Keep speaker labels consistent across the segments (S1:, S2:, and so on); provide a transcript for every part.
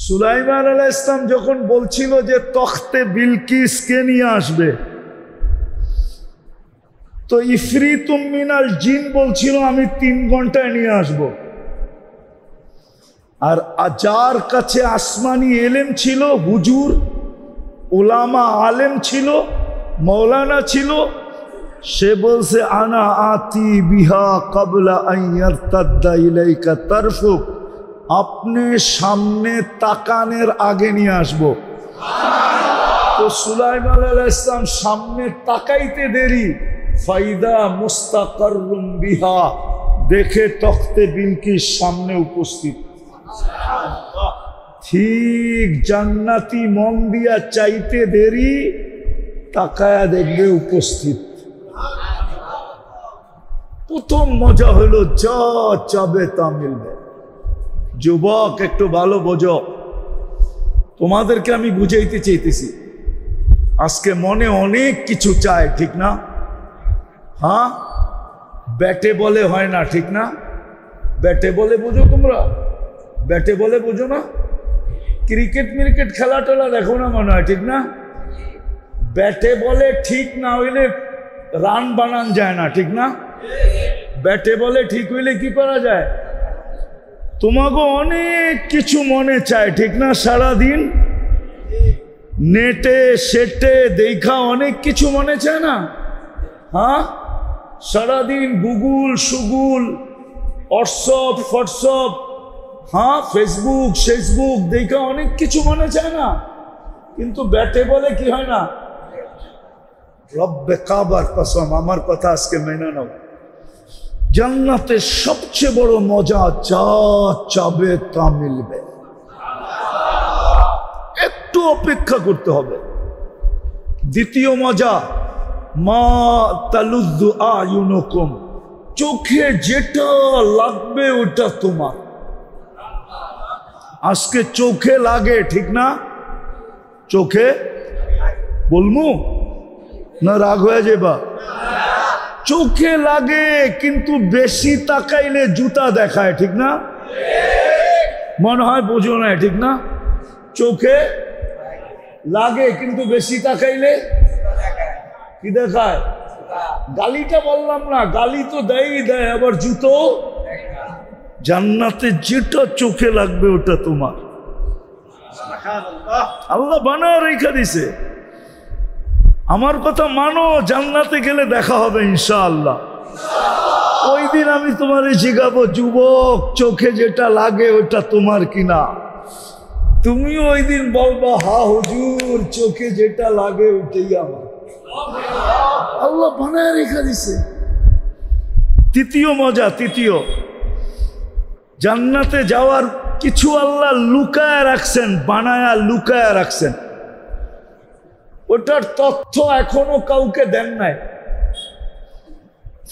S1: সুলাইমান আলাইহিস সালাম যখন বলছিল যে তখতে বিলকিসকে নিয়ে আসবে, তো ইফরিতুম মিনাল জিন বলছিল আমি 3 ঘন্টায় নিয়ে আসব। আর যার কাছে আসমানি এলেম ছিল, হুজুর উলামা আলেম ছিল, মৌলানা ছিল, সে বলছে আনা আতি বিহা ক্বাবলা আন ইয়ারতাদ্দা ইলাইকা তারফুক, আপনি সামনে তাকানের আগে নিয়ে আসব। তো সুলাইমান আলাইহিস সালাম সামনে তাকাইতে দেরি, ফাইদা মুস্তাকাররুম বিহা, দেখে তখতে বিলকিস সামনে উপস্থিত। ঠিক জান্নাতি মন দিয়া চাইতে দেরি, তাকায়া দেখবে উপস্থিত। প্রথম মজা হলো যা চাবে তা মিলবে। যুবক একটু ভালো বোঝো, তোমাদেরকে আমি বুঝাইতে চাইতেছি, আজকে মনে অনেক কিছু চায়, ঠিক না? হ্যাঁ, ব্যাটে বলে হয় না, ঠিক না? ব্যাটে বলে বোঝো তোমরা? ব্যাটে বলে বোঝো না? ক্রিকেট মিরিকেট খেলা টেলা দেখো না মনে হয়, ঠিক না? ব্যাটে বলে ঠিক না হইলে রান বানান যায় না, ঠিক না? ব্যাটে বলে ঠিক হইলে কি করা যায়? তোমাকে অনেক কিছু মনে চায়, ঠিক না? সারাদিন নেটে সেটে দেখা অনেক কিছু মনে চায় না? হ্যাঁ, সারাদিন গুগল সুগুল, হোয়াটসঅ্যাপ ফোয়াটসঅ্যাপ, হ্যাঁ ফেসবুক দেখা অনেক কিছু মনে চায় না? কিন্তু ব্যাটে বলে কি হয় না? রব্বে কাবার কসম, আমার কথা আজকে মেনে নাও, জান্নাতের সবচেয়ে বড় মজা যা চাবে তা মিলবে। একটু অপেক্ষা করতে হবে। দ্বিতীয় মজা, মা তালুদ্দু আয়ুনুকুম, চোখে যেটা লাগবে ওটা তোমার। আজকে চোখে লাগে, ঠিক না? চোখে বলমু না রাগ হয়ে যাবা? চোখে লাগে, কিন্তু বেশি তাকাইলে জুতা দেখায়, ঠিক না? মনে হয় বোঝো না, ঠিক না? চোখে লাগে কিন্তু বেশি তাকাইলে কি দেখায়? গালিটা বললাম না, গালি তো দেয়, আবার জুতো। জান্নাতে যেটা চোখে লাগবে ওটা তোমার। আল্লাহ বানায় রেখে দিছে। আমার কথা মানো, জান্নাতে গেলে দেখা হবে ইনশাআল্লাহ। ওই দিন আমি তোমারে জিজ্ঞাবো, যুবক চোখে যেটা লাগে ওটা তোমার কিনা? তুমিও ওই দিন বলবা, হা হুজুর চোখে যেটা লাগে ওটাই আমার। আল্লাহ বানায় রেখে দিছে। তৃতীয় মজা, তৃতীয়, জান্নাতে যাওয়ার কিছু আল্লাহ লুকায় রাখছেন, বানায়া লুকায় রাখছেন। ওটার তথ্য এখনো কাউকে দেন নাই।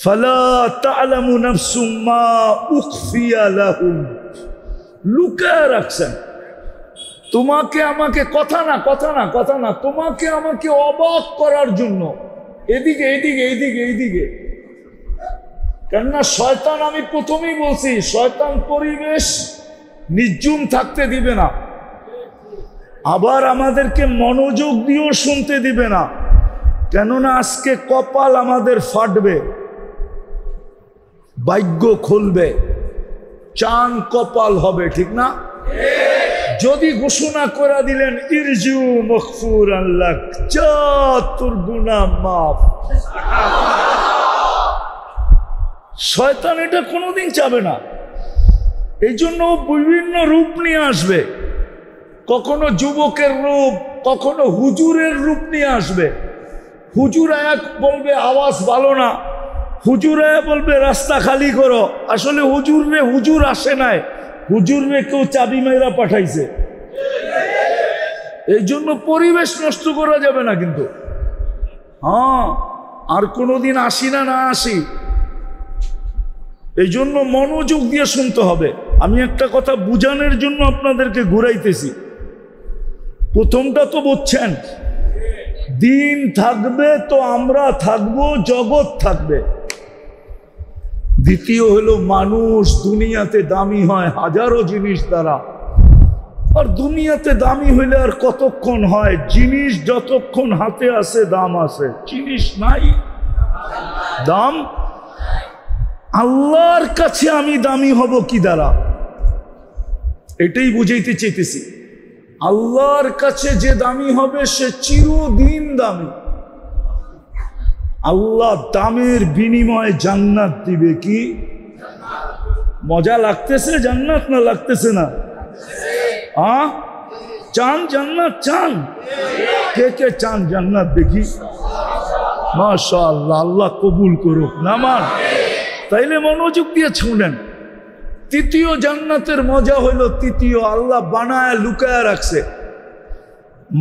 S1: ফালা তা'লামু নাফসুম মা উখফিয়া লাহুম, লুকায় রাখছেন। তোমাকে আমাকে কথা না, তোমাকে আমাকে অবাক করার জন্য। এইদিকে কেননা শয়তান, আমি প্রথমেই বলছি, শয়তান পরিবেশ নির্জুম থাকতে দিবে না, আবার আমাদেরকে মনোযোগ দিয়েও শুনতে দিবে না। কেননা আজকে কপাল আমাদের ফাটবে, ভাগ্য খুলবে, চান কপাল হবে, ঠিক না? যদি ঘোষণা করে দিলেন ইরজু মাগফুরান লাক, যা তোর গুনাহ মাফ, শয়তান এটা কোনোদিন চাবে না। এই জন্য বিভিন্ন রূপ নিয়ে আসবে, কখনো যুবকের রূপ, কখনো হুজুরের রূপ নিয়ে আসবে। হুজুর আয়া বলবে আওয়াজ ভালো না, হুজুর আয়া বলবে রাস্তা খালি করো। আসলে হুজুর আসে নাই, হুজুরে কেউ চাবি মাইরা পাঠাইছে। এই জন্য পরিবেশ নষ্ট করা যাবে না কিন্তু। হ্যাঁ, আর কোনোদিন আসি না আসি, এই জন্য মনোযোগ দিয়ে শুনতে হবে। আমি একটা কথা বুঝানোর জন্য আপনাদেরকে ঘুরাইতেছি। প্রথমটা তো বুঝছেন, দিন থাকবে তো আমরা থাকবো, জগৎ থাকবে। দ্বিতীয় হলো মানুষ দুনিয়াতে দামি হয় হাজারো জিনিস দ্বারা, আর দুনিয়াতে দামি হইলে আর কতক্ষণ হয়? জিনিস যতক্ষণ হাতে আছে দাম আছে, জিনিস নাই দাম। আল্লাহর কাছে আমি দামি হব কি দ্বারা? এটাই বুঝাইতে চাইতেছি। আল্লাহর কাছে যে দামি হবে সে চিরদিন দামি। আল্লাহ দামের বিনিময়ে জান্নাত দিবে। কি মজা লাগতেছে জান্নাত না লাগতেছে না? চান জান্নাত? চান? কে কে চান জান্নাত? দেখি। মাশাআল্লাহ, আল্লাহ কবুল করুক। না মান তাইলে মনোযোগ দিয়ে শুনেন। তৃতীয় জান্নাতের মজা হইল, তৃতীয় আল্লাহ বানায় লুকায় রাখছে।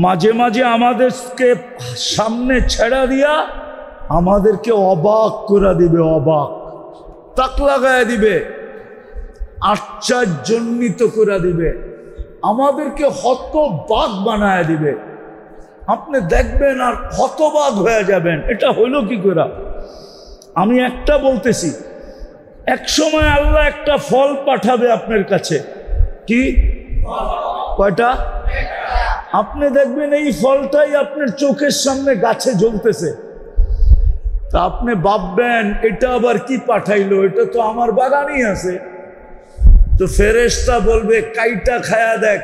S1: মাঝে মাঝে আমাদেরকে সামনে ছেড়া দিয়া আমাদেরকে অবাক করে দিবে, অবাক তাক লাগায় দিবে, আশ্চর্যান্বিত করে দিবে, আমাদেরকে হতবাক বানায় দিবে। আপনি দেখবেন আর হতবাক হয়ে যাবেন, এটা হইল কি করে? আমি একটা বলতেছি, এক সময় আল্লাহ একটা ফল পাঠাবে আপনার কাছে। কি? কয়টা? আপনি দেখবেন এই ফলটাই আপনার চোখের সামনে গাছে জ্বলতেছে। তা আপনি ভাববেন এটা আবার কি পাঠাইলো, এটা তো আমার বাগানই আছে। তো ফেরেশতা বলবে কাইটা খায়া দেখ।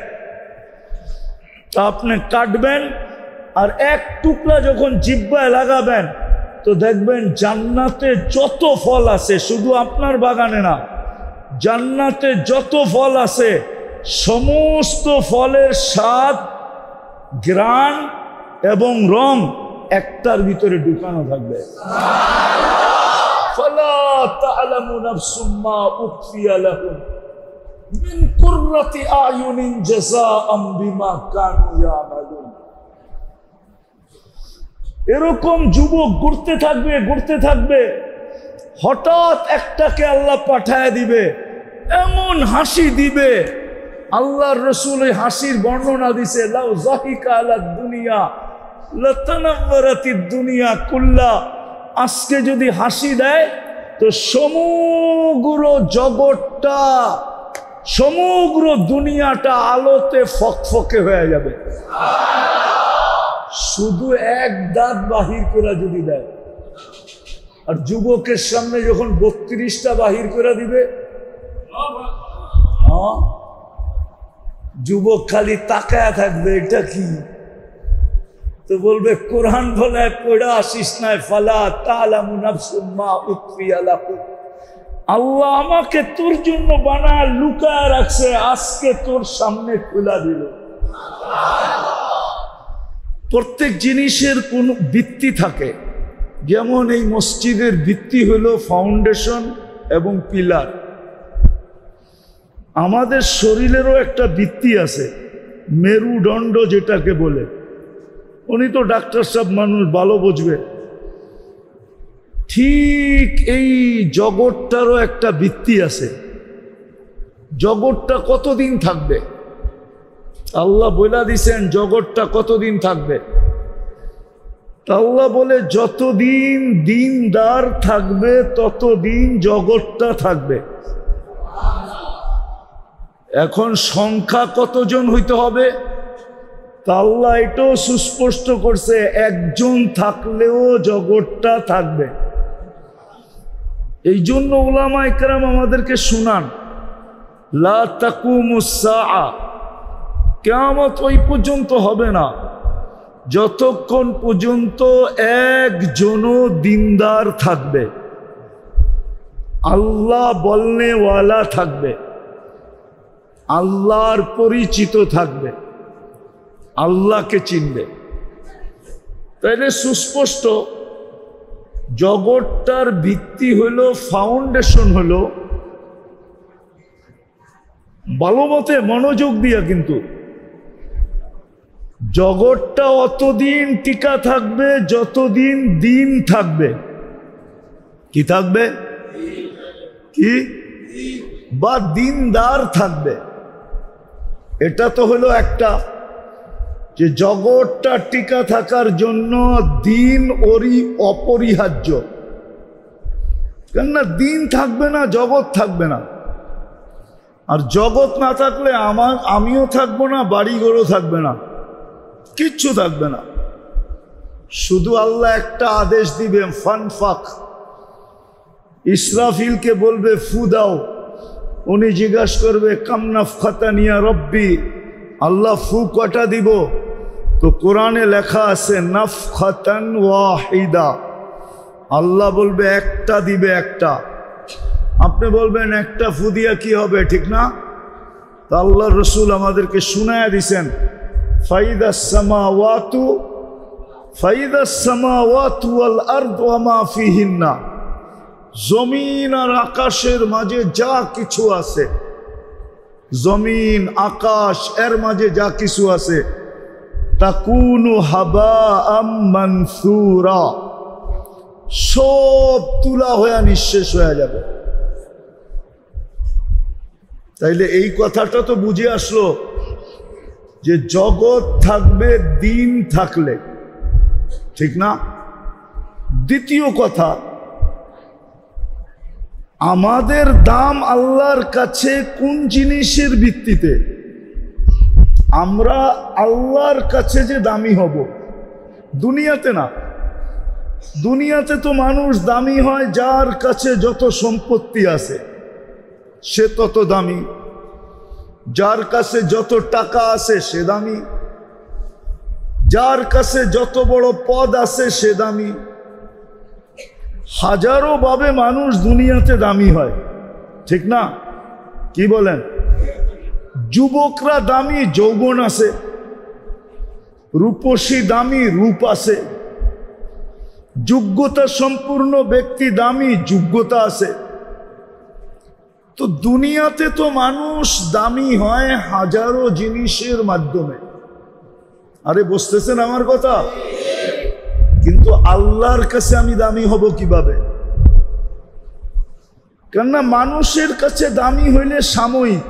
S1: তা আপনি কাটবেন আর এক টুকরা যখন জিহ্বায় লাগাবেন তো দেখবেন জান্নাতে যত ফল আছে, শুধু আপনার বাগানে না, জান্নাতে যত ফল আছে সমস্ত ফলের স্বাদ, ঘ্রাণ এবং রং একটার ভিতরে ঢুকানো থাকবে। ফালা তা'লামু নাফসুম মা উখফিয়া লাহুম মিন কুররাতি আয়ুনিন জাযাআম বিমা কানু ইয়ামালুন। এরকম যুবক ঘুরতে থাকবে, ঘুরতে থাকবে, হঠাৎ একটাকে আল্লাহ পাঠায় দিবে, এমন হাসি দিবে। আল্লাহর রাসূল এই হাসির বর্ণনা দিছে, লাউ যাহিকা আলাদ দুনিয়া লাতানাওয়ারাতিদ দুনিয়া কুল্লা। আজকে যদি হাসি দেয় তো সমগ্র জগৎটা, সমগ্র দুনিয়াটা আলোতে ফকফকে হয়ে যাবে। শুধু এক দাঁত বাহির করে যদি দেয়, আর যুবকের সামনে যখন 32টা বাহির করে দিবে, যুবক খালি তাকায় থাকবে, এটা কি? তো বলবে কোরআন বলে পড়া আসিস নাই, ফালা তা'লামু নাফসুম মা উখফিয়া লাহুম। আল্লাহ আমাকে তোর জন্য বানায় লুকায় রাখছে, আজকে তোর সামনে খোলা দিল। প্রত্যেক জিনিসের কোন ভিত্তি থাকে। যেমন এই মসজিদের ভিত্তি হলো ফাউন্ডেশন এবং পিলার। আমাদের শরীরেরও একটা ভিত্তি আছে, মেরুদণ্ড যেটাকে বলে। উনি তো ডাক্তার সাহেব মানুষ, ভালো বুঝবে। ঠিক এই জগৎটারও একটা ভিত্তি আছে। জগৎটা কতদিন থাকবে? আল্লাহ বলে দিছেন জগৎটা কতদিন থাকবে। আল্লাহ বলে যতদিন দিনদার থাকবে ততদিন জগৎটা থাকবে। এখন সংখ্যা কতজন হইতে হবে? আল্লাহ এটাও সুস্পষ্ট করছে, একজন থাকলেও জগৎটা থাকবে। এই জন্য উলামায়ে কেরাম আমাদেরকে শুনান, লা তাকুমুস সাআ, কিয়ামত ওই পর্যন্ত হবে না যতক্ষণ পর্যন্ত একজনও দিনদার থাকবে, আল্লাহ বলনেওয়ালা থাকবে, আল্লাহর পরিচিত থাকবে, আল্লাহকে চিনবে। তাইলে সুস্পষ্ট জগৎটার ভিত্তি হলো, ফাউন্ডেশন হলো, ভালো মতে মনোযোগ দিয়া, কিন্তু জগৎটা অতদিন টিকা থাকবে যতদিন দিন থাকবে। কি থাকবে? কি? বা দিনদার থাকবে। এটা তো হলো একটা, যে জগৎটা টিকা থাকার জন্য দিন অপরিহার্য। কেননা দিন থাকবে না, জগৎ থাকবে না। আর জগৎ না থাকলে আমিও থাকবো না, বাড়িঘরও থাকবে না, কিচ্ছু থাকবে না। শুধু আল্লাহ একটা আদেশ দিবে, ফানফাক, ইসরাফিলকে বলবে ফু দাও। উনি জিজ্ঞাসা করবে কাম নাফখাতানিয়া রব্বি, আল্লাহ ফু কটা দিব? তো কোরআনে লেখা আছে নাফখাতান ওয়াহিদা, আল্লাহ বলবে একটা দিবে, একটা। আপনি বলবেন একটা ফু দিয়া কি হবে, ঠিক না? তা আল্লাহ রসুল আমাদেরকে শুনায়া দিছেন ফাইদাস সামাওয়াতু ওয়াল আরদু ওয়া মা ফিহিন্না, জমিন আর আকাশের মাঝে যা কিছু আছে, জমিন আকাশ এর মাঝে যা কিছু আছে, তাকুনু হাবাআম মানসুরা, সব তুলা হয়ে নিঃশেষ হয়ে যাবে। তাইলে এই কথাটা তো বুঝে আসলো যে জগৎ থাকবে দিন থাকলে, ঠিক না? দ্বিতীয় কথা, আমাদের দাম আল্লাহর কাছে কোন জিনিসের ভিত্তিতে? আমরা আল্লাহর কাছে যে দামি হব, দুনিয়াতে না। দুনিয়াতে তো মানুষ দামি হয় যার কাছে যত সম্পত্তি আছে সে তত দামি, যার কাছে যত টাকা আছে সে দামি, যার কাছে যত বড় পদ আছে সে দামি। হাজারো ভাবে মানুষ দুনিয়াতে দামি হয়, ঠিক না? কি বলেন? যুবকরা দামি, যৌবন আছে। রূপসী দামি, রূপ আছে। যোগ্যতা সম্পূর্ণ ব্যক্তি দামি, যোগ্যতা আছে। তো দুনিয়াতে তো মানুষ দামি হয় হাজারো জিনিসের মাধ্যমে। আরে বুঝতেছেন আমার কথা? কিন্তু আল্লাহর কাছে আমি দামি হব কিভাবে? কেননা মানুষের কাছে দামি হইলে সাময়িক।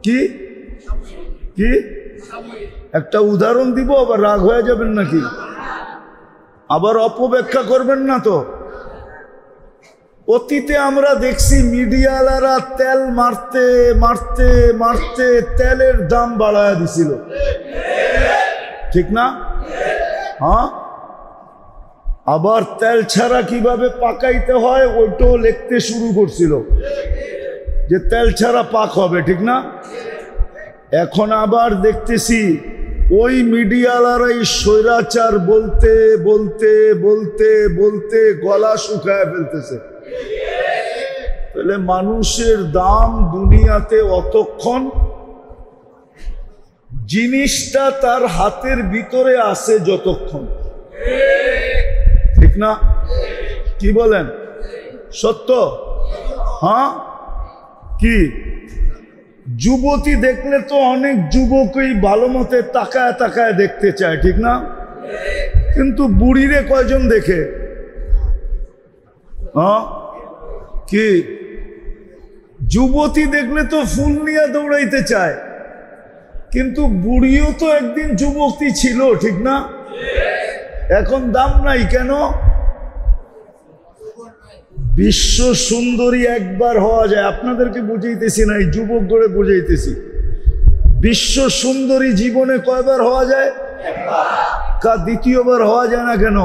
S1: কি কি একটা উদাহরণ দিব, আবার রাগ হয়ে যাবেন নাকি? আবার অপব্যাখ্যা করবেন না তো? অতীতে আমরা দেখছি মিডিয়ালারা তেল মারতে মারতে মারতে তেলের দাম বাড়ায় দিছিল, ঠিক না? হ্যাঁ, আবার তেল ছাড়া কিভাবে পাকাইতে হয় ওইটাও লিখতে শুরু করছিল যে তেল ছাড়া পাক হবে, ঠিক না? এখন আবার দেখতেছি ওই মিডিয়ালারাই স্বৈরাচার বলতে বলতে বলতে বলতে গলা শুকায় ফেলতেছে। তাহলে মানুষের দাম দুনিয়াতে অতক্ষণ জিনিসটা তার হাতের ভিতরে আছে যতক্ষণ, ঠিক না? কি বলেন? সত্য? হ্যাঁ। কি যুবতী দেখলে তো অনেক যুবকই ভালো মতে তাকায় তাকায় দেখতে চায়, ঠিক না? কিন্তু বুড়িরে কয়জন দেখে? হ্যাঁ, কি যুবতী দেখলে তো ফুল নিয়ে দৌড়াইতে চায়, কিন্তু বুড়িও তো একদিন যুবতী ছিল, ঠিক না? এখন দাম নাই কেন? বিশ্ব সুন্দরী একবার হওয়া যায়, আপনাদেরকে বুঝাইতেছি না, এই যুবক গড়ে বুঝাইতেছি। বিশ্ব সুন্দরী জীবনে কয়বার হওয়া যায়? দ্বিতীয়বার হওয়া যায় না কেন?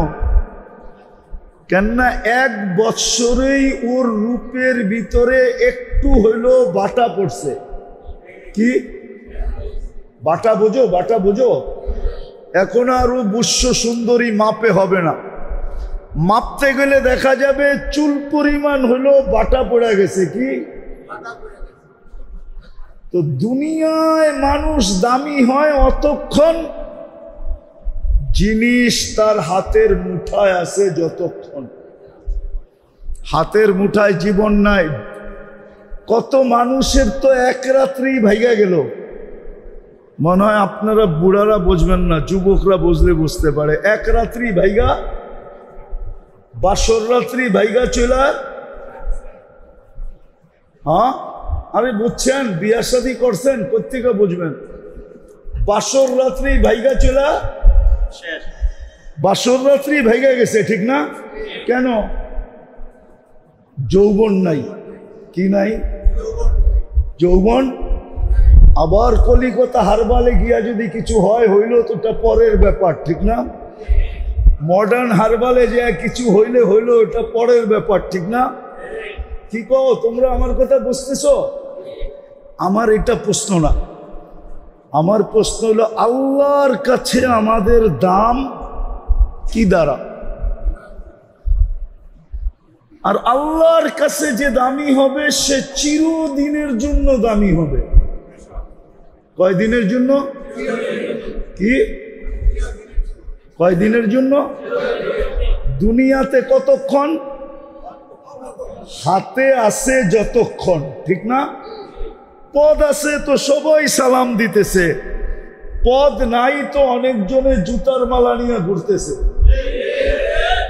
S1: কেননা এক বৎসরেই ওর রূপের ভিতরে একটু হইলো বাটা পড়ছে। কি বাটা বোঝো? বাটা বোঝো? এখন আর ও বিশ্ব সুন্দরী মাপে হবে না। মাপতে গেলে দেখা যাবে চুল পরিমাণ হলো বাটা পড়ে গেছে। কি তো দুনিয়ায় মানুষ দামি হয় অতক্ষণ জিনিস তার হাতের মুঠায় আছে যতক্ষণ। হাতের মুঠায় জীবন নাই। কত মানুষের তো এক রাত্রেই ভাইগা গেল। মনে হয় আপনারা বুড়ারা বুঝবেন না, যুবকরা বুঝলে বুঝতে পারে। এক রাত্রি ভাইগা, বাসর রাত্রি ভাইগা চলা। হ্যাঁ, আরে বুঝছেন, বিয়া শাদী করছেন, কোত্থেকে বুঝবেন? বাসর রাত্রি ভাইগা চলা, বাসর রাত্রি ভাইগা গেছে, ঠিক না? কেন? যৌবন নাই। কি নাই? যৌবন। আবার কলিকাতা হারবালে গিয়া যদি কিছু হয় হইল তো ওটা পরের ব্যাপার, ঠিক না? মডার্ন হারবালে যে কিছু হইলে হইল ওটা পরের ব্যাপার, ঠিক না? কি কও তোমরা? আমার কথা বুঝতেছ? আমার এটা প্রশ্ন না, আমার প্রশ্ন হলো আল্লাহর কাছে আমাদের দাম কি দ্বারা? আর আল্লাহর কাছে যে দামি হবে সে চিরদিনের জন্য দামি হবে। কয়দিনের জন্য? কি কয়দিনের জন্য? দুনিয়াতে কতক্ষণ? হাতে আছে যতক্ষণ, ঠিক না? পদ আছে তো সবাই সালাম দিতেছে, পদ নাই তো অনেকজনে জুতার মালা নিয়ে ঘুরতেছে,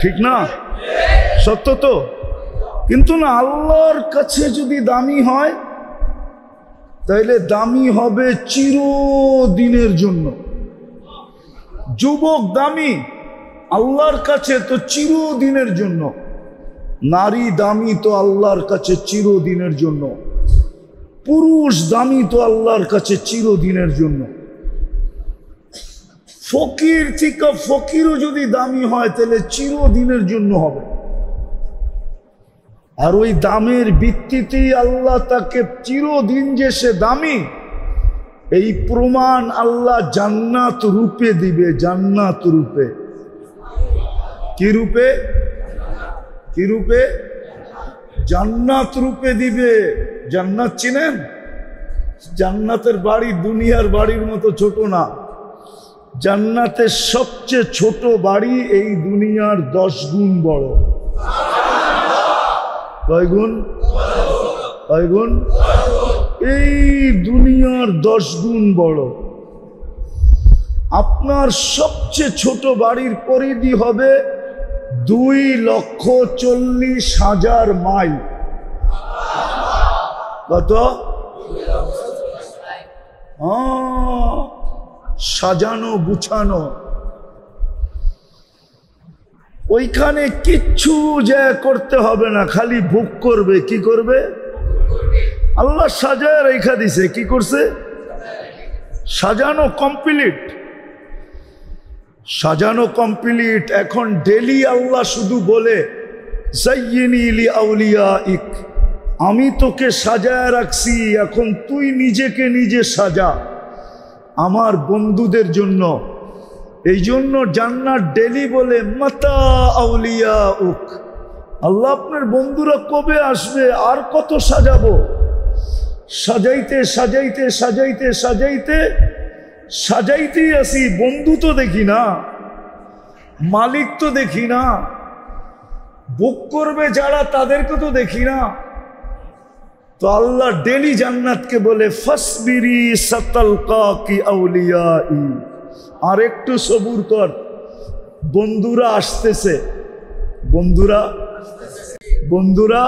S1: ঠিক না? সত্য তো? কিন্তু না, আল্লাহর কাছে যদি দামি হয় তাইলে দামি হবে চিরদিনের জন্য। যুবক দামি আল্লাহর কাছে তো চিরদিনের জন্য, নারী দামি তো আল্লাহর কাছে চিরদিনের জন্য, পুরুষ দামি তো আল্লাহর কাছে চিরদিনের জন্য। ফকির থেকে ফকিরও যদি দামি হয় তাহলে চিরদিনের জন্য হবে। আর ওই দামের ভিত্তিতেই আল্লাহ তাকে চিরদিন যে সে দামি, এই প্রমাণ আল্লাহ জান্নাত রূপে দিবে। জান্নাত রূপে। কি রূপে? কি রূপে? জান্নাত রূপে দিবে। জান্নাত চিনেন? জান্নাতের বাড়ি দুনিয়ার বাড়ির মতো ছোট না। জান্নাতের সবচেয়ে ছোট বাড়ি এই দুনিয়ার 10 গুণ বড়। কয় গুণ? কয় গুণ? এই দুনিয়ার 10 গুণ বড়। আপনার সবচেয়ে ছোট বাড়ির পরিধি হবে 2,40,000 মাইল। কত? সাজানো গুছানো। ওইখানে কিচ্ছু যা করতে হবে না, খালি ভোগ করবে। কি করবে? আল্লাহ সাজায় রেখা দিছে। কি করছে? সাজানো কমপ্লিট। সাজানো কমপ্লিট। এখন ডেলি আল্লাহ শুধু বলে যায়্যিনি লিআউলিয়াইক, আমি তোকে সাজায় রাখছি, এখন তুই নিজেকে নিজে সাজা আমার বন্ধুদের জন্য। এই জন্য জান্নাত ডেলি বলে মাতা আউলিয়াউক, আল্লাহ আপনার বন্ধুরা কবে আসবে, আর কত সাজাবো। সাজাইতে সাজাইতে সাজাইতে সাজাইতে সাজাইতেই আসি, বন্ধু তো দেখি না, মালিক তো দেখি না, বুক করবে যারা তাদেরকে তো দেখি না। তো আল্লাহ ডেলি জান্নাতকে বলে ফাসবিরি সাতালকাকি আউলিয়াই, আর একটু সবুর কর, বন্ধুরা আসতেছে। বন্ধুরা বন্ধুরা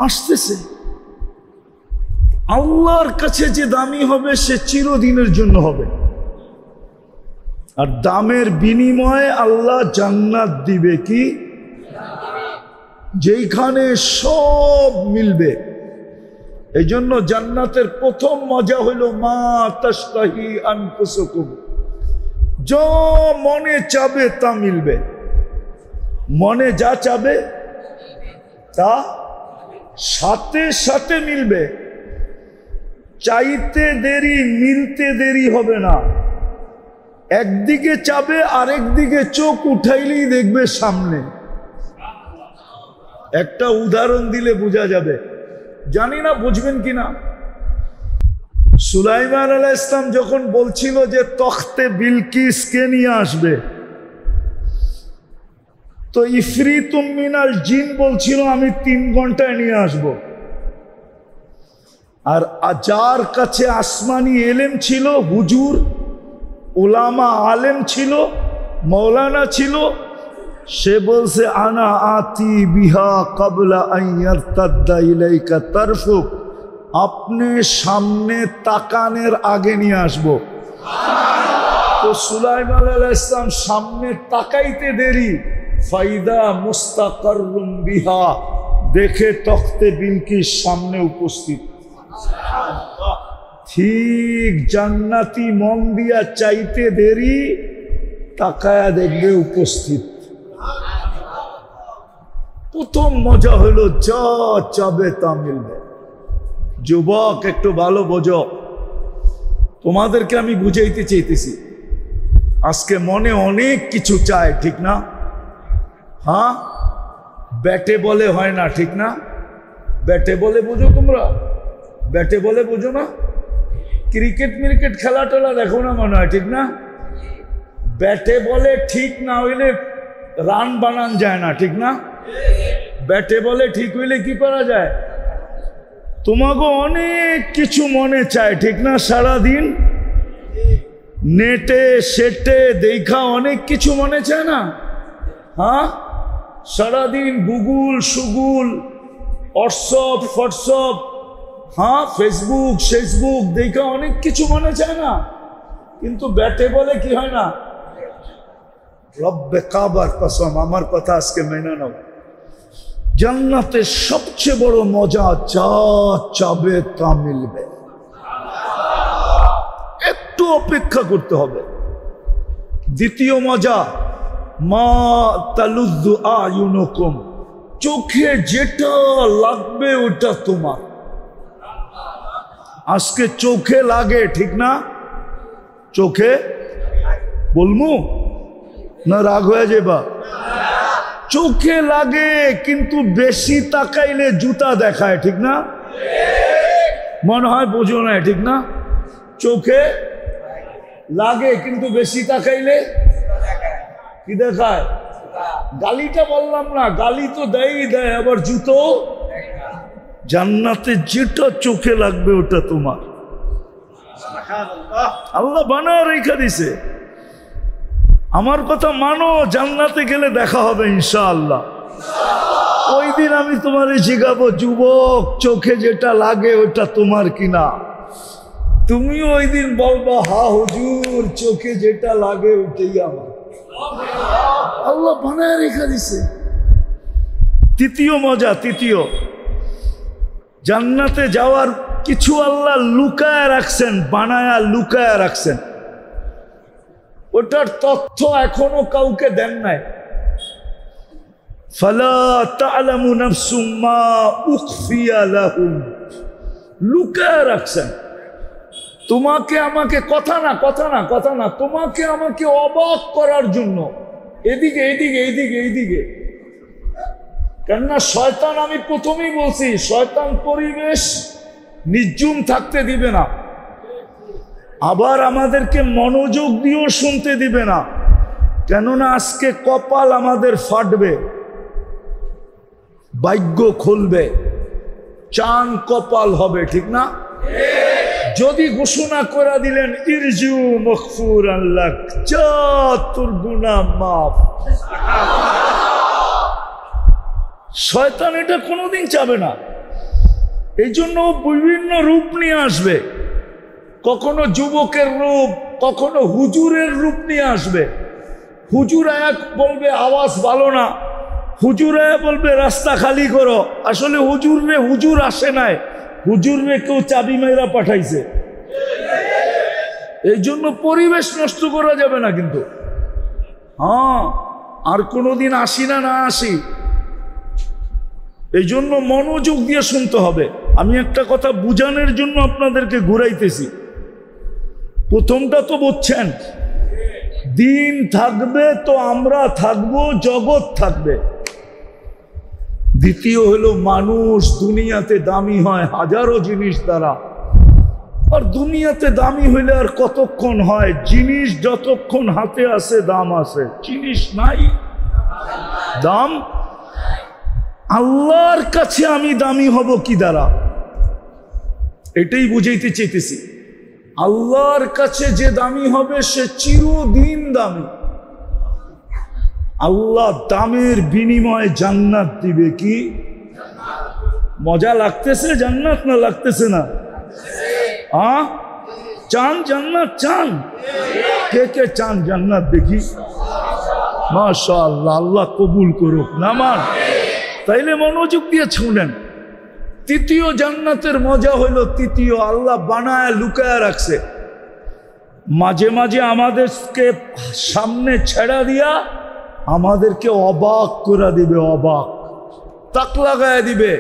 S1: আসতেছে। আল্লাহর কাছে যে দামি হবে সে চিরদিনের জন্য হবে। আর দামের বিনিময়ে আল্লাহ জান্নাত দিবে। কি? যেইখানে সব মিলবে। এই জন্য জান্নাতের প্রথম মজা হলো মা তাশতাহি আনফুসুকুম, যা মনে চাবে তা মিলবে। মনে যা চাবে তা সাথে সাথে মিলবে। চাইতে দেরি, মিলতে দেরি হবে না। একদিকে চাবে, আরেক দিকে চোখ উঠাইলেই দেখবে সামনে। একটা উদাহরণ দিলে বোঝা যাবে, জানি না বুঝবেন কিনা। সুলাইমান আলাইহিস সালাম যখন বলছিল যে তখতে বিলকিসকে নিয়ে আসবে, তো ইফরিতুম মিনাল জিন বলছিল আমি 3 ঘন্টায় নিয়ে আসব। আর যার কাছে আসমানি এলেম ছিল, হুজুর উলামা আলেম ছিল, মৌলানা ছিল, সে বলছে আনা আতি বিহা কাবলা আন ইয়ারতাদ্দা ইলাইকা তারফুক, আপনি সামনে তাকানের আগে নিয়ে আসবো। তো সুলাইমান আলাইহিস সালাম সামনে তাকাইতে দেরি, ফাইদা মুস্তাকাররুম বিহা, দেখে তখতে বিলকিস সামনে উপস্থিত। ঠিক জান্নাতি মন দিয়া চাইতে দেরি, তাকায়া দেখবে উপস্থিত। প্রথম মজা হলো যা চাবে তা মিলবে। যুবক একটু ভালো বোঝো, তোমাদেরকে আমি বুঝাইতে চাইতেছি, আজকে মনে অনেক কিছু চায়, ঠিক না? হ্যাঁ, ব্যাটে বলে হয় না, ঠিক না? ব্যাটে বলে বোঝো তোমরা? ব্যাটে বলে বোঝো না? ক্রিকেট মিরিকেট খেলা টেলা দেখো না মনে হয়, ঠিক না? ব্যাটে বলে ঠিক না হইলে রান বানান যায় না, ঠিক না? ব্যাটে বলে ঠিক হইলে কি করা যায়? তোমাকে অনেক কিছু মনে চায়, ঠিক না? সারাদিন নেটে সেটে দেখা অনেক কিছু মনে চায় না? হ্যাঁ, সারাদিন গুগল সুগুল হোয়াটসঅ্যাপ হোয়াটসঅ্যাপ, হ্যাঁ, ফেসবুক দেখা অনেক কিছু মনে চায় না? কিন্তু ব্যাটে বলে কি হয় না? রব্বে কাবার কসম, আমার কথা আজকে মেনে নাও, জান্নাতের সবচেয়ে বড় মজা যা চাবে তা মিলবে। একটু অপেক্ষা করতে হবে। দ্বিতীয় মজা, মা তালুদ্দু আয়ুনুকুম, চোখে যেটা লাগবে ওটা তোমার। আজকে চোখে লাগে, ঠিক না? চোখে বলমু না রাগ হয়ে যাবা? চোখে লাগে, কিন্তু বেশি তাকাইলে জুতা দেখায়, ঠিক না? মনে হয় বোঝো না, ঠিক না? চোখে লাগে কিন্তু বেশি তাকাইলে কি দেখায়? গালিটা বললাম না, গালি তো দেয়, আবার জুতো। জান্নাতে যেটা চোখে লাগবে ওটা তোমার। আল্লাহ বানায় রেখা দিছে। আমার কথা মানো, জান্নাতে গেলে দেখা হবে ইনশাআল্লাহ। ওই দিন আমি তোমারে জিজ্ঞাবো, যুবক চোখে যেটা লাগে ওটা তোমার কিনা? তুমি ওই দিন বলবা, হা হুজুর, চোখে যেটা লাগে ওটাই আমার। আল্লাহ বানায় রেখা দিছে। তৃতীয় মজা, তৃতীয়, জান্নাতে যাওয়ার কিছু আল্লাহ লুকায় রাখছেন, বানায়া লুকায় রাখছেন। ওটার তথ্য এখনো কাউকে দেন নাই। ফালা তা'লামু নাফসুম মা উখফিয়া লাহুম, লুকায় রাখছেন। তোমাকে আমাকে কথা না, তোমাকে আমাকে অবাক করার জন্য। এদিকে কেননা শয়তান, আমি প্রথমেই বলছি, শয়তান পরিবেশ নির্জুম থাকতে দিবে না, আবার আমাদেরকে মনোযোগ দিয়েও শুনতে দিবে না। কেননা আজকে কপাল আমাদের ফাটবে, ভাগ্য খুলবে, চান কপাল হবে, ঠিক না? যদি ঘোষণা করে দিলেন ইরজু মগফুরান লাক, যা তোর গুনাহ মাফ, শয়তান এটা কোনোদিন চাবে না। এই জন্য বিভিন্ন রূপ নিয়ে আসবে, কখনো যুবকের রূপ, কখনো হুজুরের রূপ নিয়ে আসবে। হুজুর এক বলবে আওয়াজ ভালো না, হুজুর বলবে রাস্তা খালি করো। আসলে হুজুর আসে নাই, হুজুরে কেউ চাবি মেরা পাঠাইছে। এই জন্য পরিবেশ নষ্ট করা যাবে না কিন্তু। হ্যাঁ, আর কোনোদিন আসি না আসি, এই জন্য মনোযোগ দিয়ে শুনতে হবে। আমি একটা কথা বুঝানোর জন্য আপনাদেরকে ঘুরাইতেছি। প্রথমটা তো বুঝছেন, দিন থাকবে তো আমরা থাকবো, জগৎ থাকবে। দ্বিতীয় হলো, মানুষ দুনিয়াতে দামি হয় হাজারো জিনিস দ্বারা, আর দুনিয়াতে দামি হইলে আর কতক্ষণ হয়? জিনিস যতক্ষণ হাতে আছে দাম আছে, জিনিস নাই দাম। আল্লাহর কাছে আমি দামি হব কি দ্বারা? এটাই বুঝাইতে চাইতেছি। আল্লাহর কাছে যে দামি হবে সে চিরদিন দামি। আল্লাহ দামের বিনিময়ে জান্নাত দিবে। কি মজা লাগতেছে? জান্নাত না লাগতেছে না? চান জান্নাত? চান? কে কে চান জান্নাত? দেখি। মাশাআল্লাহ, আল্লাহ কবুল করুক। নামান তাইলে মনোযোগ দিয়ে শুনেন। তৃতীয় জান্নাতের মজা হইল, তৃতীয় আল্লাহ বানায় লুকায় রাখছে। মাঝে মাঝে আমাদেরকে সামনে ছেড়া দিয়া আমাদেরকে অবাক করে দিবে, অবাক তাক লাগায় দিবে,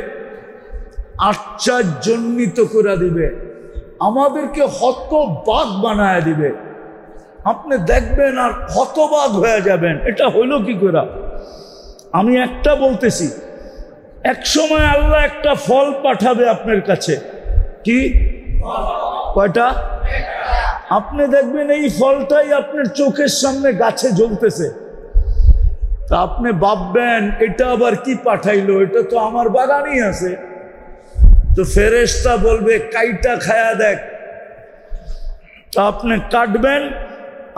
S1: আশ্চর্যান্বিত করে দিবে, আমাদেরকে হতবাক বানায় দিবে। আপনি দেখবেন আর হতবাক হয়ে যাবেন, এটা হইল কি করে? আমি একটা বলতেছি, এক সময় আল্লাহ একটা ফল পাঠাবে আপনার কাছে। কি কয়টা? আপনি দেখবেন এই ফলটাই আপনার চোখের সামনে গাছে জ্বলতেছে। তা আপনি ভাববেন এটা আবার কি পাঠাইলো, এটা তো আমার বাগানই আছে। তো ফেরেশতা বলবে কাইটা খায়া দেখ। তা আপনি কাটবেন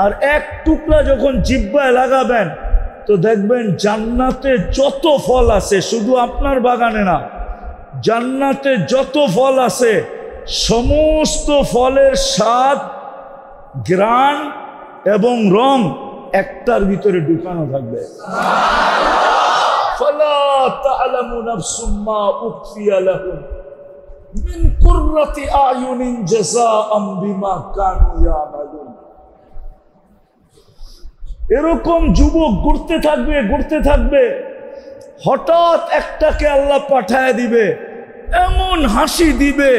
S1: আর এক টুকরা যখন জিহ্বায় লাগাবেন তো দেখবেন জান্নাতে যত ফল আছে, শুধু আপনার বাগানে না, জান্নাতে যত ফল আছে সমস্ত ফলের স্বাদ, ঘ্রাণ এবং রং একটার ভিতরে ঢুকানো থাকবে। ফালা তা'লামু নাফসুম মা উখফিয়া লাহুম মিন কুররাতি আয়ুনিন জাযাআম বিমা কানু ইয়ামালুন। এরকম যুবক ঘুরতে থাকবে, ঘুরতে থাকবে, হঠাৎ একটাকে আল্লাহ পাঠায় দিবে, এমন হাসি দিবে।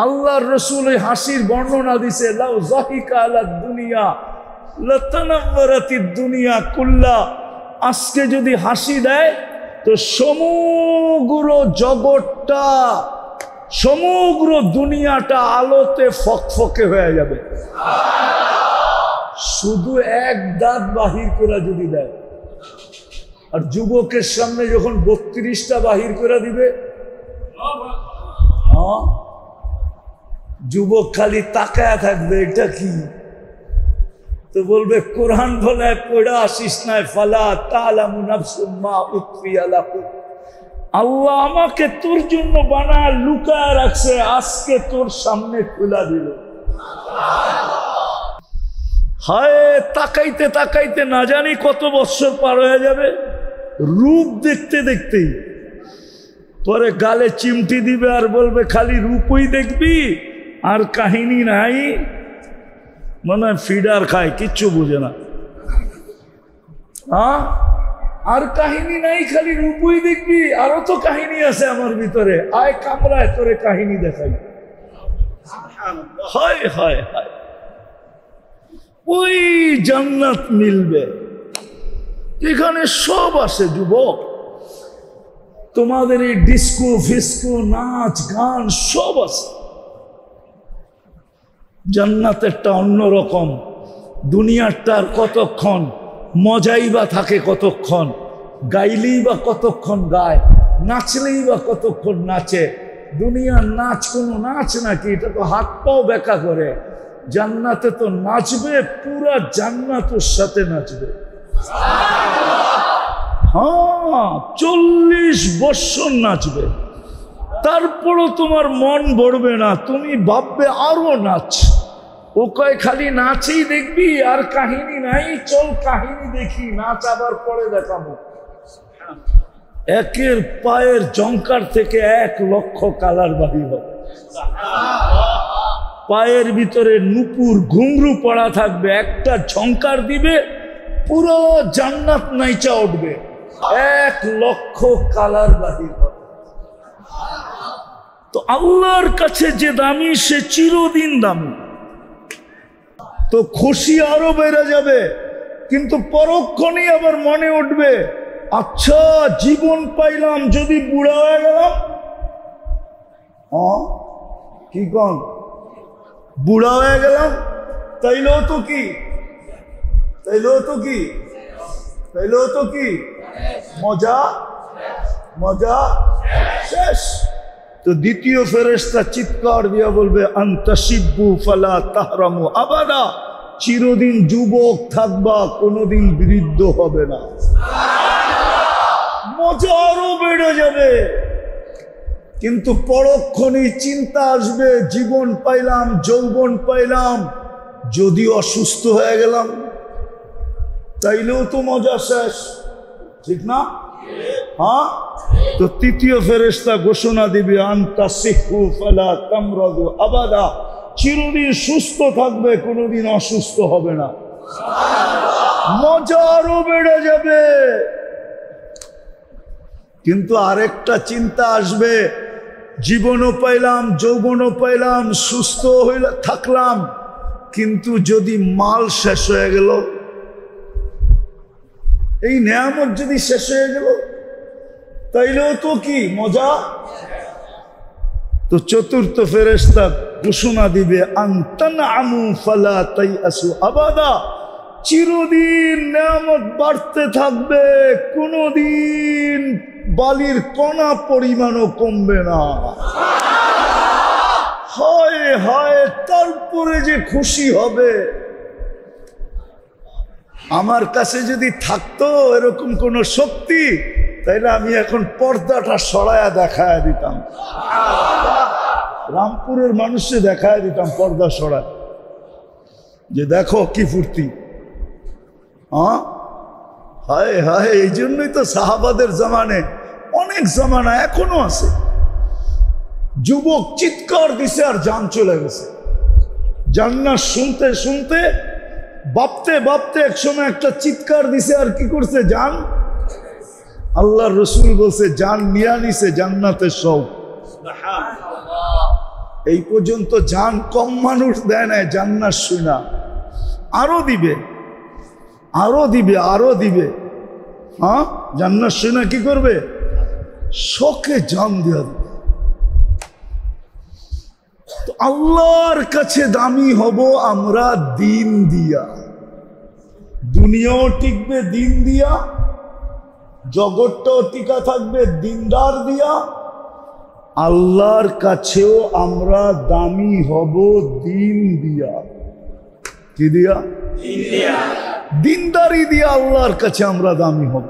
S1: আল্লাহর রাসূল এই হাসির বর্ণনা দিছে, লাউ যাহিকা আলা দুনিয়া লাতানাওয়ারাতিদ দুনিয়া কুল্লা। আজকে যদি হাসি দেয় তো সমগ্র জগৎটা, সমগ্র দুনিয়াটা আলোতে ফকফকে হয়ে যাবে। শুধু এক দাঁত বাহির করে যদি দেয়, আর যুবকের সামনে যখন 32টা বাহির করে দিবে, যুবক খালি তাকায় থাকবে, এটা কি? তো বলবে কোরআন বলে পড়া আসিস নাই, ফালা তা'লামু নাফসুম মা উখফিয়া লাহুম। আল্লাহ আমাকে তোর জন্য বানায় লুকায় রাখছে, আজকে তোর সামনে খুলে দিল। হায়, তাকাইতে তাকাইতে না জানি কত বছর পার হয়ে যাবে, রূপ দেখতে দেখতেই। পরে গালে চিমটি দিবে আর বলবে খালি রূপই দেখবি আর কাহিনী নাই। মনে হয় ফিডার খায়, কিচ্ছু বুঝে না। আর কাহিনী নাই, খালি রূপই দেখবি, আরো তো কাহিনী আছে আমার ভিতরে, আয় কামরায় তোরে কাহিনী দেখাই। হায় হায় হায়, ওই জান্নাত মিলবে, এখানে সব আছে যুবক। তোমাদের এই ডিস্কো ফিস্কো, নাচ গান সব আছে। জান্নাতেরটা অন্যরকম, দুনিয়ারটার কতক্ষণ মজাই বা থাকে, কতক্ষণ গাইলেই বা কতক্ষণ গায়, নাচলেই বা কতক্ষণ নাচে। দুনিয়ার নাচ কোনো নাচ নাকি? এটা তো হাত পাও বেঁকা করে। জান্নাতে তো নাচবে, পুরা জান্নাতের সাথে নাচবে। হ্যাঁ, 40 বছর নাচবে, তারপরও তোমার মন ভরবে না, তুমি ভাববে আরো নাচ। ও কয় খালি নাচেই দেখবি আর কাহিনী নাই, চল কাহিনী দেখি, নাচ আবার পরে দেখাবো। একের পায়ের জঙ্কার থেকে 1 লক্ষ কালার বাহির হবে, পায়ের ভিতরে নুপুর ঘুংরু পড়া থাকবে, একটা ঝঙ্কার দিবে পুরো জান্নাত নাইচা উঠবে, 1 লক্ষ কালার বাহির হবে। তো আল্লাহর কাছে যে দামি সে চিরদিন দামি। তো খুশি আরো বেড়ে যাবে, কিন্তু পরক্ষণেই আবার মনে উঠবে, আচ্ছা জীবন পাইলাম, যদি বুড়া হয়ে গেলাম। কি কন, বুড়া হয়ে গেলাম, তাইলেও তো কি, তাইলেও তো কি, তাইলেও তো কি মজা, মজা শেষ। তো দ্বিতীয় ফেরেশতা চিৎকার দিয়া বলবে, আনতাশিব্বু ফালা তাহরামু আবাদা, চিরদিন যুবক থাকবা, কোনোদিন বৃদ্ধ হবে না। মজা আরো বেড়ে যাবে, কিন্তু পরক্ষণেই চিন্তা আসবে, জীবন পাইলাম, যৌবন পাইলাম, যদি অসুস্থ হয়ে গেলাম তাইলেও তো মজা শেষ, ঠিক না? হ্যাঁ, তো তৃতীয় ফেরেশতা ঘোষণা দিবে আনতা সিহু ফালা তামরাদু আবাদা, চিরদিন সুস্থ থাকবে, কোনোদিন অসুস্থ হবে না। মজা আরো বেড়ে যাবে। কিন্তু আরেকটা চিন্তা আসবে, জীবনও পাইলাম, যৌবনও পাইলাম, সুস্থ হইলে থাকলাম, কিন্তু যদি মাল শেষ হয়ে গেল, এই নেয়ামত যদি শেষ হয়ে গেল, তাইলেও তো কি মজা। তো চতুর্থ ফেরেশতা ঘোষণা দিবে আনতানআমু ফালা তাইআসু আবাদা, চিরদিন নেয়ামত বাড়তে থাকবে, কোনদিন বালির কণা পরিমাণও কমবে না। হায় হায়, তারপরে যে খুশি হবে। আমার কাছে যদি থাকতো এরকম কোন শক্তি, তাইলে আমি এখন পর্দাটা সরায়া দেখায় দিতাম, রামপুরের মানুষে দেখায় দিতাম পর্দা সরায়, যে দেখো কি ফুর্তি। হায় হায়, এই জন্যই তো সাহাবাদের জামানে, অনেক জামানা এখনো আছে, যুবক চিৎকার দিছে আর জান চলে গেছে। জান্নাত শুনতে শুনতে ভাবতে ভাবতে একসময় একটা চিৎকার দিছে আর কি করছে, জান। আল্লাহর রসুল বলছে জান নিয়া নিছে জান্নাতের সব। এই পর্যন্ত জান কম মানুষ দেয় না, জান্নাত শুনা আরো দিবে, আরো দিবে, আরো দিবে। হ্যাঁ, জান্নাত শুনা কি করবে, শোকে জান দেওয়া দিবে। তো আল্লাহর কাছে দামি হব আমরা দিন দিয়া, দুনিয়াও টিকবে দিন দিয়া, জগৎটাও টিকা থাকবে দিনদার দিয়া, আল্লাহর কাছেও আমরা দামি হব দিন দিয়া। কি দিয়া? দিনদারি দিয়া আল্লাহর কাছে আমরা দামি হব।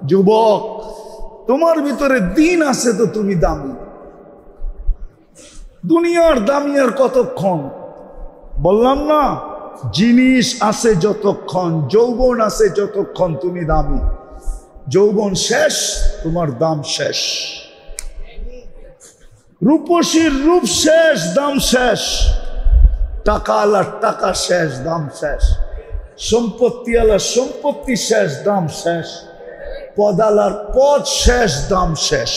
S1: যুবক, তোমার ভিতরে দিন আছে তো তুমি দামি। দুনিয়ার দামি আর কতক্ষণ? বললাম না, জিনিস আছে যতক্ষণ, যৌবন আছে যতক্ষণ তুমি দামি। যৌবন শেষ, তোমার দাম শেষ। রূপসীর রূপ শেষ, দাম শেষ। টাকা আলার টাকা শেষ, দাম শেষ। সম্পত্তি আলার সম্পত্তি শেষ, দাম শেষ। পদ আলার পদ শেষ, দাম শেষ।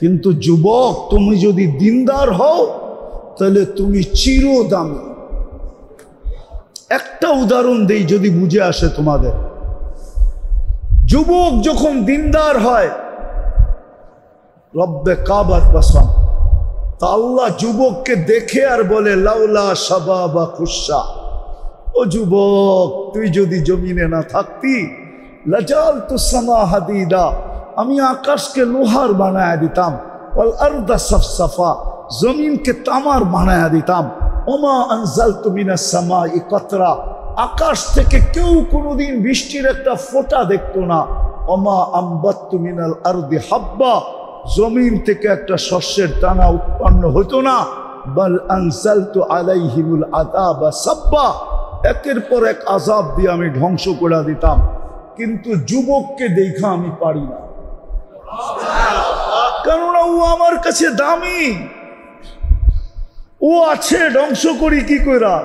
S1: কিন্তু যুবক, তুমি যদি দিনদার হও তাহলে তুমি চিরদামি। একটা উদাহরণ দেই যদি বুঝে আসে তোমাদের। যুবক যখন দিনদার হয়, রব্বে কাবার কসম, তা আল্লাহ যুবককে দেখে আর বলে লাউলা শাবাবা খুশা, ও যুবক তুই যদি জমিনে না থাকতি, লাজালতু সামা হাদিদা, আমি আকাশকে লোহার বানায়া দিতাম, ওয়াল আরদা সাফসাফা, জমিনকে তামার বানায়া দিতাম, ওমা আনজালতু মিনাস সামাই কতরা, আকাশ থেকে কেউ কোনোদিন বৃষ্টির একটা ফোঁটা দেখতো না, ওমা আম্বাত্তু মিনাল আরদি হাব্বা, জমিন থেকে একটা শস্যের দানা উৎপন্ন হতো না, বাল আনজালতু আলাইহিমুল আযাবা সাব্বা, একের পর এক আযাব দিয়ে আমি ধ্বংস করে দিতাম। কিন্তু যুবককে দেখা আমি পারি না, কেননা ও আমার কাছে দামি। ও আছে ধ্বংস করি কি কইরা,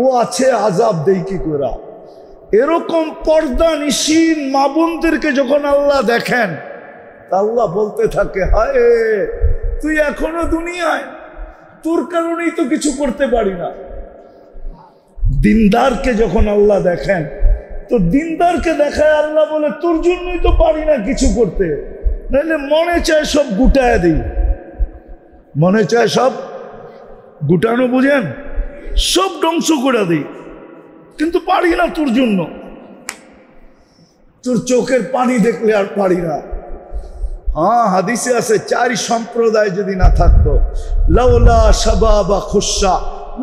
S1: ও আছে আযাব দেই কি কইরা। এরকম পর্দা নিশীন মা বোনদেরকে যখন আল্লাহ দেখেন, আল্লাহ বলতে থাকে, হায় তুই এখনো দুনিয়ায়, তোর কারণেই তো কিছু করতে পারি না। দিনদারকে যখন আল্লাহ দেখেন, তো দিনদারকে দেখায় আল্লাহ বলে, তোর জন্যই তো পারি না কিছু করতে, নাহলে মনে চায় সব গুটায় দিই। মনে চায় সব গুটানো, বুঝেন, সব ধ্বংস করে দিই, কিন্তু পারি না তোর জন্য। তোর চোখের পানি দেখলে আর পারি না। হ্যাঁ, হাদিসে আছে, চারি সম্প্রদায় যদি না থাকতো, লাউলা শাবাবা খুশা,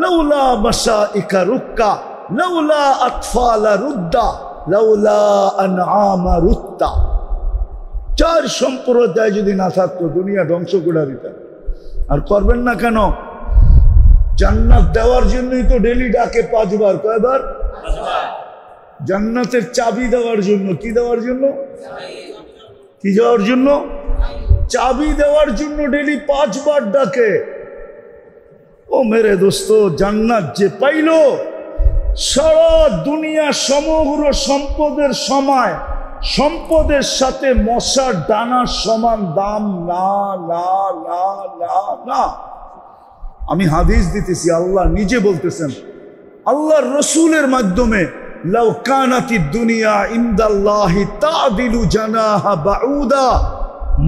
S1: লাউলা মাশাইকা রুক্কা, লাউলা আতফালা রুদ্দা, লাউলা আনআমা রুত্তা, চার সম্প্রদায় যদি না থাকতো দুনিয়া ধ্বংস করে দিতেন। আর করবেন না কেন? জান্নাত দেওয়ার জন্যই তো ডেলি ডাকে 5 বার। কয়বার? জান্নাতের চাবি দেওয়ার জন্য। কি দেওয়ার জন্য? কি দেওয়ার জন্য? চাবি দেওয়ার জন্য ডেলি 5 বার ডাকে। ও মেরে দোস্ত, জান্নাত যে পাইল, সারা দুনিয়া সমগ্র সম্পদের সময় সম্পদের সাথে মশার ডানার সমান দাম না না না না না। আমি হাদিস দিতেছি, আল্লাহ নিজে বলতেছেন, আল্লাহর রসুলের মাধ্যমে, লাউ কানাতিদ দুনিয়া ইনদাল্লাহি তাদিলু জানাহা বাউদা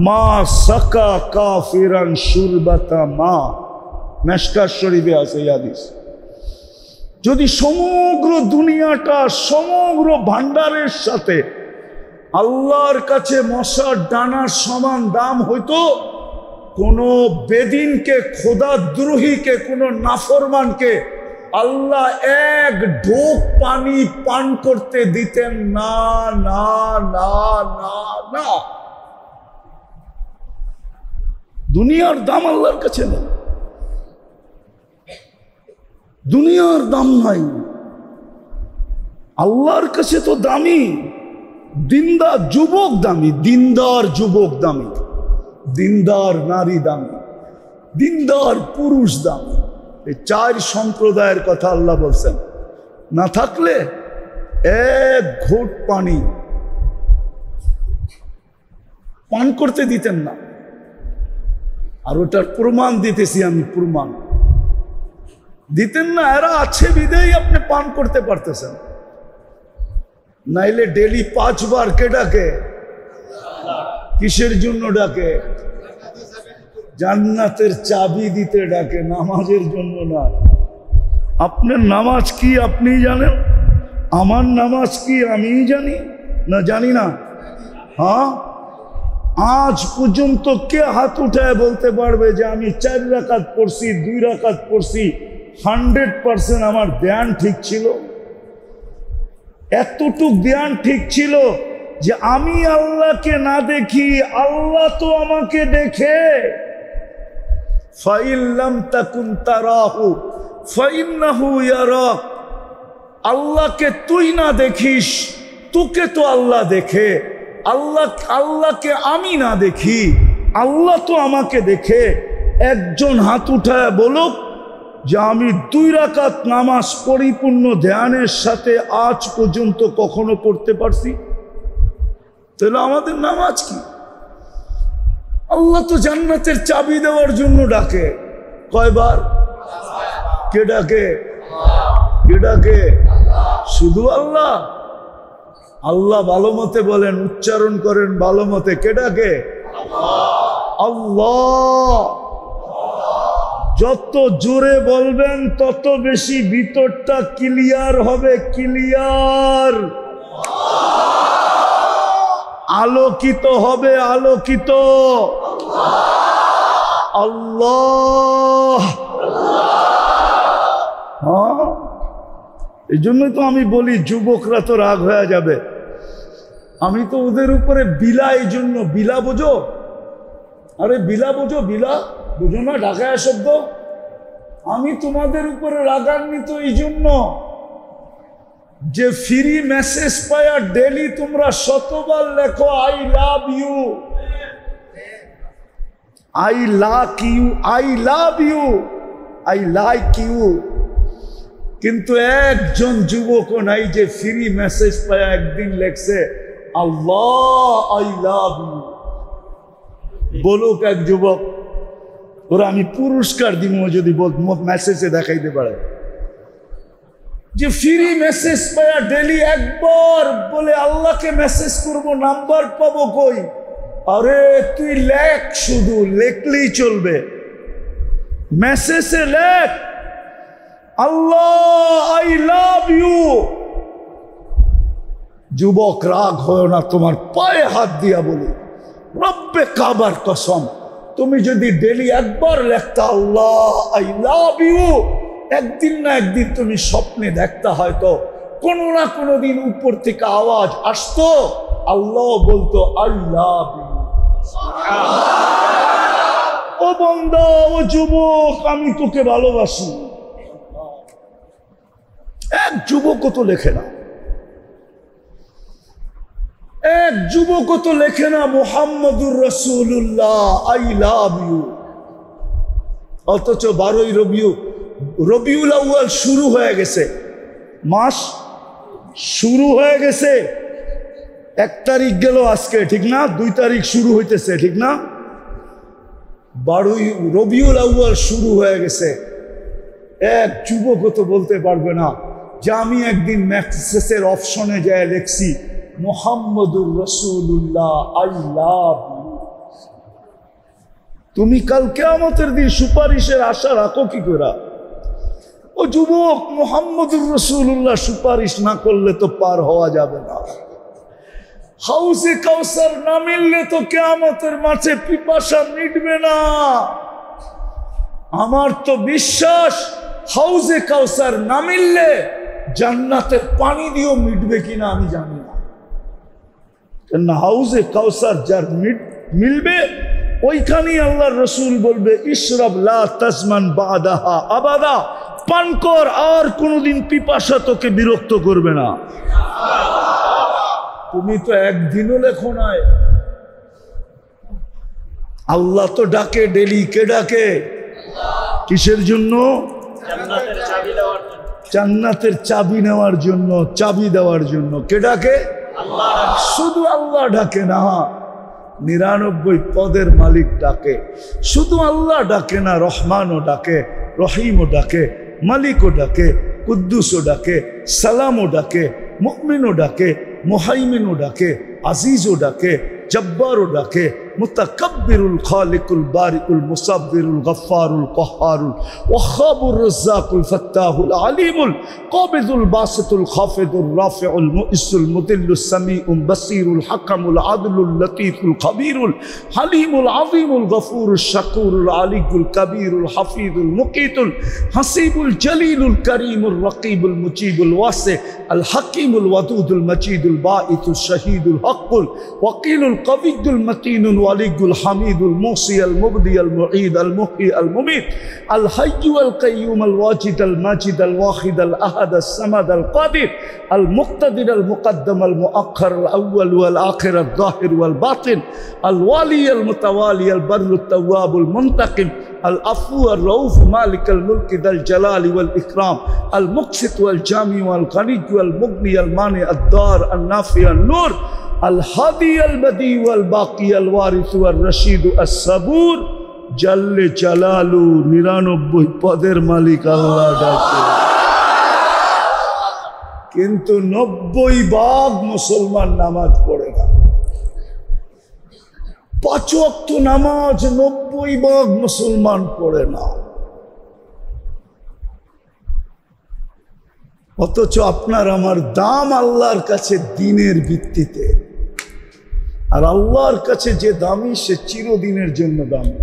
S1: মা সাকা কাফিরান শুরবাতা মা। মিশকাত শরীফে আছে এই হাদিস। যদি সমগ্র দুনিয়াটা সমগ্র ভান্ডারের সাথে আল্লাহর কাছে মশার ডানার সমান দাম হইতো, কোন বেদিনকে, খোদাদ্রোহীকে, কোন নাফরমানকে আল্লাহ এক ঢোক পানি পান করতে দিতেন না না না না না। দুনিয়ার দাম আল্লাহর কাছে না, দুনিয়ার দাম নাই, আল্লাহর কাছে তো দামি। দিনদার যুবক দামি, দিনদার যুবক দামি, দিনদার নারী দামি, দিনদার পুরুষ দামি। এই 4 সম্প্রদায়ের কথা আল্লাহ বলছেন। না থাকলে এক ঘোট পানি পান করতে দিতেন না। আর ওটার প্রমাণ দিতেছি আমি, প্রমাণ দিতেন না। এরা আছে বিদেই আপনি পান করতে পারতেছেন, নাইলে ডেলি 5 বার কে ডাকে? কিসের জন্য ডাকে? জান্নাতের চাবি দিতে ডাকে, নামাজের জন্য না। আপনার নামাজ কি আপনি জানেন? আমার নামাজ কি আমি জানি না? জানি না। হ্যাঁ, আজ পর্যন্ত কে হাত উঠায় বলতে পারবে যে আমি 4 রাকাত পড়ছি, 2 রাকাত পড়ছি, 100% আমার ধ্যান ঠিক ছিল? এতটুক ধ্যান ঠিক ছিল যে আমি আল্লাহকে না দেখি, আল্লাহ তো আমাকে দেখে। ফাইল্লাম তাকুন তারাহু ফাইন্নাহু ইয়ারাক। আল্লাহকে তুই না দেখিস, তোকে তো আল্লাহ দেখে। আল্লাহকে আমি না দেখি, আল্লাহ তো আমাকে দেখে। একজন হাত উঠায় বলুক যে আমি 2 রাকাত নামাজ পরিপূর্ণ ধ্যানের সাথে আজ পর্যন্ত কখনো পড়তে পারছি? তাহলে আমাদের নামাজ কি? আল্লাহ তো জান্নাতের চাবি দেওয়ার জন্য ডাকে। কয়বার? কে ডাকে? কে ডাকে? শুধু আল্লাহ? আল্লাহ ভালো মতে বলেন, উচ্চারণ করেন ভালো মতে। কে ডাকে? আল্লাহ। যত জোরে বলবেন তত বেশি ভিতরটা ক্লিয়ার হবে, ক্লিয়ার, আলোকিত হবে, আলোকিত। আল্লাহ। হ্যাঁ, এই জন্যই তো আমি বলি যুবকরা তো রাগ হয়ে যাবে। আমি তো ওদের উপরে বিলা, এই জন্য বিলা বোঝো? আরে বিলা বোঝো? বিলা বুঝো না? ঢাকায় শব্দ। আমি তোমাদের উপরে রাগান্বিত এই জন্য যে ফ্রি মেসেজ পায়া ডেলি তোমরা শতবার লেখো I love you, I like you, I love you, I like you. কিন্তু একজন যুবকও নাই যে ফ্রি মেসেজ পায়া একদিন লেখছে আল্লাহ আই লাভ ইউ। বলুক এক যুবক, ওরা আমি পুরস্কার দিব যদি মেসেজে দেখাইতে পারে যে ফ্রি মেসেজ পায়া ডেলি একবার বলে আল্লাহকে মেসেজ করব, নাম্বার পাবো কই? আরে তুই লেখ, শুধু লেখলেই চলবে। মেসেজে লেখ আল্লাহ আই লাভ ইউ। যুবক রাগ হয় না, তোমার পায়ে হাত দিয়া বলি, রব্বে কাবার কসম, তুমি যদি ডেলি একবার লেখতা আল্লাহ আই লাভ ইউ, একদিন না একদিন তুমি স্বপ্নে দেখতা, হয়তো কোনো না কোনো দিন উপর থেকে আওয়াজ আসতো, আল্লাহ বলতো আই লাভ ইউ। ও বান্দা, ও যুবক, আমি তোকে ভালোবাসি। এক যুবকও তো লেখে না, এক এক যুবক তো লেখে না মুহাম্মদুর রাসূলুল্লাহ আই লাভ ইউ, অথচ 12ই রবিউল আউয়াল শুরু হয়ে গেছে, মাস শুরু হয়ে গেছে। 1 তারিখ গেল আজকে, ঠিক না? 2 তারিখ শুরু হইতেছে, ঠিক না? 12ই রবিউল আউয়াল শুরু হয়ে গেছে। এক যুবক তো বলতে পারবে না যে আমি একদিন ম্যাক্সেসের অপশনে যায় লিখছি মুহাম্মদুর রাসূলুল্লাহ আই লাভ ইউ। তুমি কাল কিয়ামতের দিন সুপারিশের আশা রাখো কি করে? ও যুবক, মুহাম্মদুর রাসূলুল্লাহ সুপারিশ না করলে তো পার হওয়া যাবে না। হাউজে কাউসার না মিললে তো কিয়ামতের মাঠে পিপাসা মিটবে না। আমার তো বিশ্বাস হাউজে কাউসার না মিললে জান্নাতের পানি দিয়েও মিটবে কিনা আমি জানি না। কেন হাউজে কাউসার যার মিলবে ওইখানেই আল্লাহর রাসূল বলবে ইশরাব লা তাজমান বাদাহা আবাদা, পান কর, আর কোনোদিন পিপাসা তোকে বিরক্ত করবে না। তুমি তো একদিনও লেখো নাই। আল্লাহ তো ডাকে ডেলি। কে ডাকে? কিসের জন্য? জান্নাতের চাবি নেওয়ার জন্য, চাবি দেওয়ার জন্য। কে ডাকে? শুধু আল্লাহ ডাকে না, 99 পদের মালিক ডাকে। শুধু আল্লাহ ডাকে না, রহমানও ডাকে, রহিমও ডাকে, মালিকও ডাকে, কুদ্দুসও ডাকে, সালামও ডাকে, মুমিনও ডাকে, মুহাইমিনও ডাকে, আজিজও ডাকে, জব্বারও ডাকে, মুতাকাব্বিরুল খালিকুল বারিকুল মুসাব্বিরুল গফফারুল কহ্হারুল ওয়াহ্হাবুর রাজ্জাকুল ফাত্তাহুল আলিমুল কাবিদুল বাসিতুল খাফিদুর রাফিউল মুইসুল মুদিল্লুস সামিউল বাসিরুল হাকামুল আদলুল লতীফুল খবীরুল হালিমুল আযীমুল গফুরুশ শাকুরুল আলিয়ুল কবীরুল হাফিজুল মুকীতুল হাসিবুল জলিলুল করিমুর রকিবুল মুজিবুল ওয়াসি আল হাকিমুল ওয়াদুদুল মজিদুল বাঈতুল শহীদুল হকুল ওয়াকিলুল কবিয়ুল মতিনুল الولي الحميد الموصي المبدي المعيد المحيي المميت الحي القيوم الواجد الماجد الواحد الأحد الصمد القادر المقتدر المقدم المؤخر الأول والآخر الظاهر والباطن الوالي المتوالي البر التواب المنتقم العفو الرؤوف مالك الملك ذا الجلال والإكرام المقسط والجامع والغني والمغني المانع الدار النافع النور الهادي البديع والباقي الوارث والرشيد الصبور جل جلاله 99 পদের মালিক আল্লাহ ডাকে। কিন্তু 90% মুসলমান নামাজ পড়ে না। 5 ওয়াক্ত নামাজ 90% মুসলমান পড়ে না। অথচ আপনার আমার দাম আল্লাহর কাছে দিনের ভিত্তিতে, আর আল্লাহর কাছে যে দামি সে চিরদিনের জন্য দামি।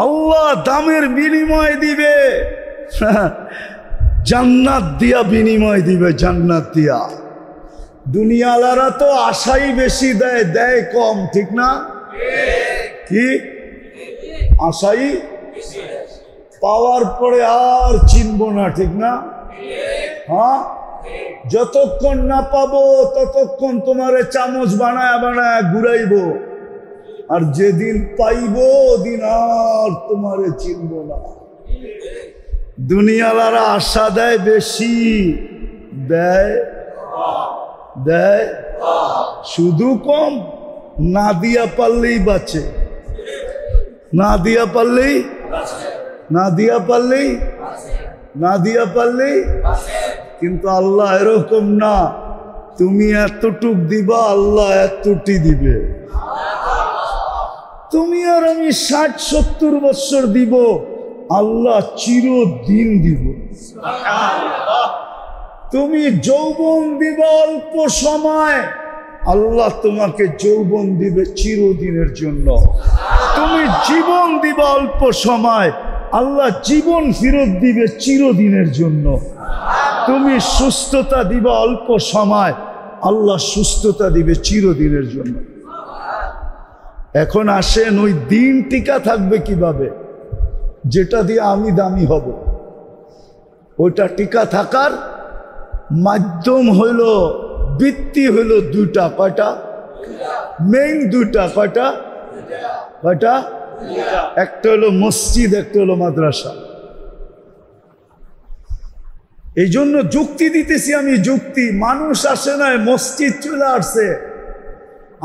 S1: আল্লাহ দামের বিনিময় দিবে, জান্নাত দিয়া বিনিময় দিবে, জান্নাত দিয়া। দুনিয়ালারা তো আশাই বেশি দেয়, দেয় কম, ঠিক না? কি আশাই পাওয়ার পরে আর চিনব না, ঠিক না? হ্যাঁ, যতক্ষণ না পাবো ততক্ষণ তোমারে চামচ বানায় বানায় ঘুরাইব, আর যেদিন পাইব ওদিন আর তোমারে চিনব না। দুনিয়ালারা আশা দেয় বেশি, দেয় দেয় শুধু কম। না দিয়া পারলেই বাঁচে, না দিয়া পারলেই, না দিয়া পারলেই, না দিয়া পারলেই। কিন্তু আল্লাহ এরকম না, তুমি এতটুক দিবা, আল্লাহ এতটি দিবে। তুমি আর আমি 60-70 বছর দিব, আল্লাহ চিরদিন দিব। তুমি যৌবন দিবা অল্প সময়, আল্লাহ তোমাকে যৌবন দিবে চিরদিনের জন্য। তুমি জীবন দিবা অল্প সময়, আল্লাহ জীবন ফেরত দিবে চিরদিনের জন্য। তুমি সুস্থতা দিবা অল্প সময়, আল্লাহ সুস্থতা দিবে চিরদিনের জন্য। এখন আসেন, ওই দিন টিকা থাকবে কিভাবে? যেটা দিয়ে আমি দামি হব, ওইটা টিকা থাকার মাধ্যম হইল বৃত্তি হলো দুটা। কয়টা? মেইন দুটা। কয়টা? কয়টা? একটা হলো মসজিদ, একটা হলো মাদ্রাসা। এই জন্য যুক্তি দিতেছি আমি, যুক্তি। মানুষ আসে নাই, মসজিদ চলে আসছে।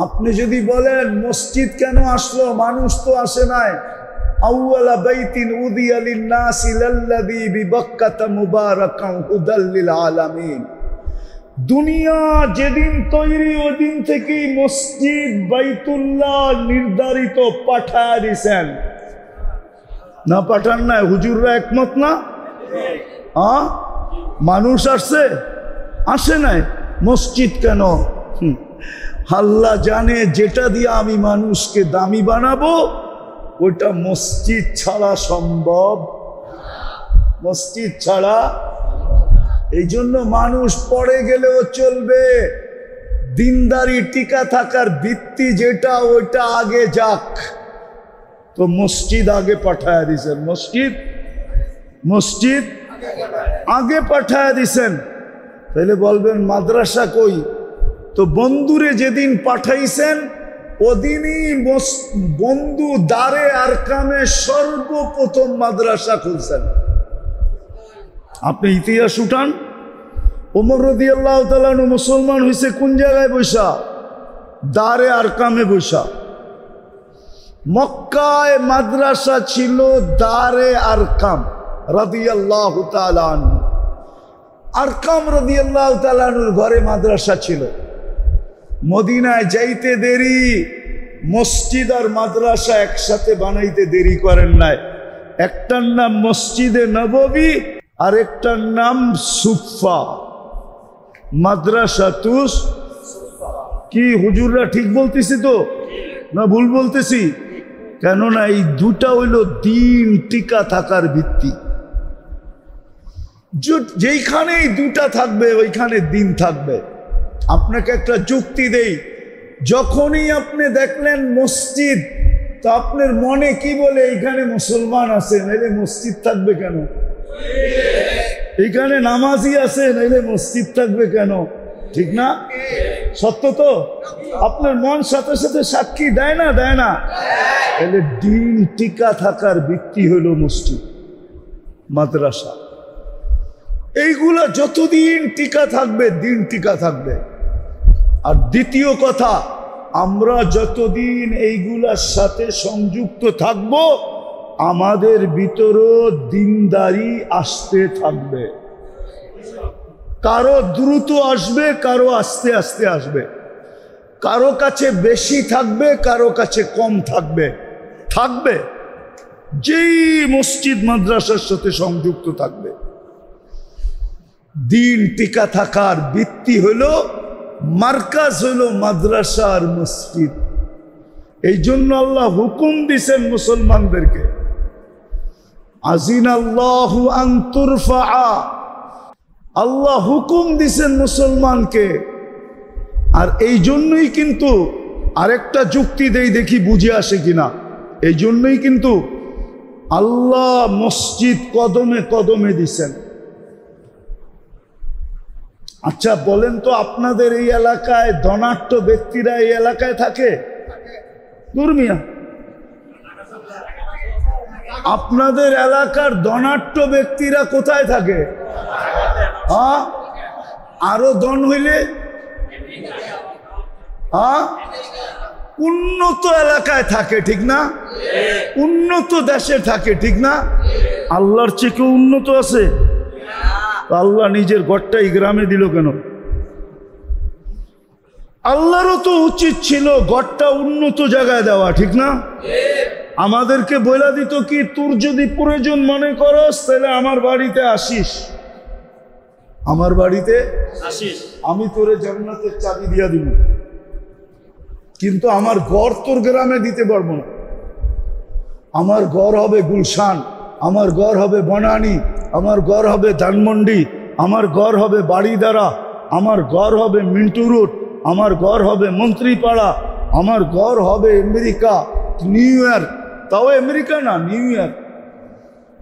S1: আপনি যদি বলেন মসজিদ কেন আসলো, মানুষ তো আসে নাই। আউয়ালা বাইতিন উদিয়া লিন-নাসি লাল্লাযী বিবাক্কাতা মুবারাকান হুদাল লিল আলামিন। দুনিয়া যেদিন তৈরি ওদিন থেকেই মসজিদ বাইতুল্লাহ নির্ধারিত পাঠায় দিছেন। না পাঠান নাই? হুজুররা একমত না? মানুষ আসছে? আসে নাই। মসজিদ কেন? আল্লাহ জানে যেটা দিয়ে আমি মানুষকে দামি বানাবো ওইটা মসজিদ ছাড়া সম্ভব। মসজিদ ছাড়া। এই জন্য মানুষ পড়ে গেলেও চলবে, দিনদারি টিকা থাকার ভিত্তি যেটা ওইটা আগে যাক। তো মসজিদ আগে পাঠায় দিছেন। মসজিদ আগে পাঠায় দিছেন। তাহলে বলবেন মাদ্রাসা কই? তো বন্ধুরে যেদিন পাঠাইছেন ওদিনই বন্ধু দারে আরকামে সর্বপ্রথম মাদ্রাসা খুলছেন। আপনি ইতিহাস উঠান, ওমর রাদিয়াল্লাহু তাআলা মুসলমান হয়েছে কোন জায়গায় বৈশা? দারে আরকামে বৈশা। মক্কায় মাদ্রাসা ছিল দারে আরকাম রাদিয়াল্লাহু তাআলা আনহু। আরকাম রাদিয়াল্লাহু তাআলা আনহুর ঘরে মাদ্রাসা ছিল। মদিনায় যাইতে দেরি, মসজিদ আর মাদ্রাসা একসাথে বানাইতে দেরি করেন নাই। একটার নাম মসজিদে নববী আর একটার নাম সুফা, মাদ্রাসা তুস। কি হুজুররা ঠিক বলতেছি তো না ভুল বলতেছি? কেননা এই দুটা হইল দিন টিকা থাকার ভিত্তি। যেইখানেই দুটা থাকবে ওইখানে দিন থাকবে। আপনাকে একটা যুক্তি দেই, যখনই আপনি দেখলেন মসজিদ, তো আপনার মনে কি বলে? এইখানে মুসলমান আছে, নাইলে মসজিদ থাকবে কেন? এইখানে নামাজি আছে, নাইলে মসজিদ থাকবে কেন? ঠিক না? সত্য তো? আপনার মন সাথে সাথে সাক্ষী দেয় না? দেয় না? তাহলে দিন টিকা থাকার ভিত্তি হলো মসজিদ, মাদ্রাসা। এইগুলা যতদিন টিকা থাকবে দিন টিকা থাকবে। আর দ্বিতীয় কথা, আমরা যতদিন এইগুলার সাথে সংযুক্ত থাকব আমাদের ভিতরও দিনদারি আসতে থাকবে। কারো দ্রুত আসবে, কারো আস্তে আস্তে আসবে। কারো কাছে বেশি থাকবে, কারো কাছে কম থাকবে। থাকবে যেই মসজিদ মাদ্রাসার সাথে সংযুক্ত থাকবে। দিন টিকা থাকার ভিত্তি হলো, মার্কাজ হলো মাদ্রাসা আর মসজিদ। এই জন্য আল্লাহ হুকুম দিছেন মুসলমানদেরকে, আজিনাল্লাহু আন তুরফা। আল্লাহ হুকুম দিছেন মুসলমানকে। আর এই জন্যই কিন্তু আরেকটা যুক্তি দেই, দেখি বুঝে আসে কিনা। এই জন্যই কিন্তু আল্লাহ মসজিদ কদমে কদমে দিছেন। আচ্ছা বলেন তো, আপনাদের এই এলাকায় ধনাঢ্য ব্যক্তিরা এই এলাকায় থাকে? দুর্মিয়া, আপনাদের এলাকার ধনাঢ্য ব্যক্তিরা কোথায় থাকে? হ্যাঁ, আরো ধন হইলে উন্নত এলাকায় থাকে, ঠিক না? উন্নত দেশে থাকে, ঠিক না? আল্লাহর চেয়ে কেউ উন্নত আছে? আল্লাহ নিজের ঘরটাই গ্রামে দিল কেন? আল্লাহরও তো উচিত ছিল ঘরটা উন্নত জায়গায় দেওয়া, ঠিক না? আমাদেরকে বলে দিত কি, তোর যদি প্রয়োজন মনে করস তাহলে আমার বাড়িতে আসিস, আমার বাড়িতে আসিস, আমি তোরে জান্নাতের চাবি দিয়া দিব। কিন্তু আমার ঘর তোর গ্রামে দিতে পারবো না। আমার ঘর হবে গুলশান, আমার ঘর হবে বনানী, আমার ঘর হবে ধানমন্ডি, আমার ঘর হবে বাড়িদারা, আমার ঘর হবে মিন্টু রোড, আমার ঘর হবে মন্ত্রীপাড়া, আমার ঘর হবে আমেরিকা, নিউ ইয়র্ক। তাও আমেরিকা না, নিউ ইয়র্ক,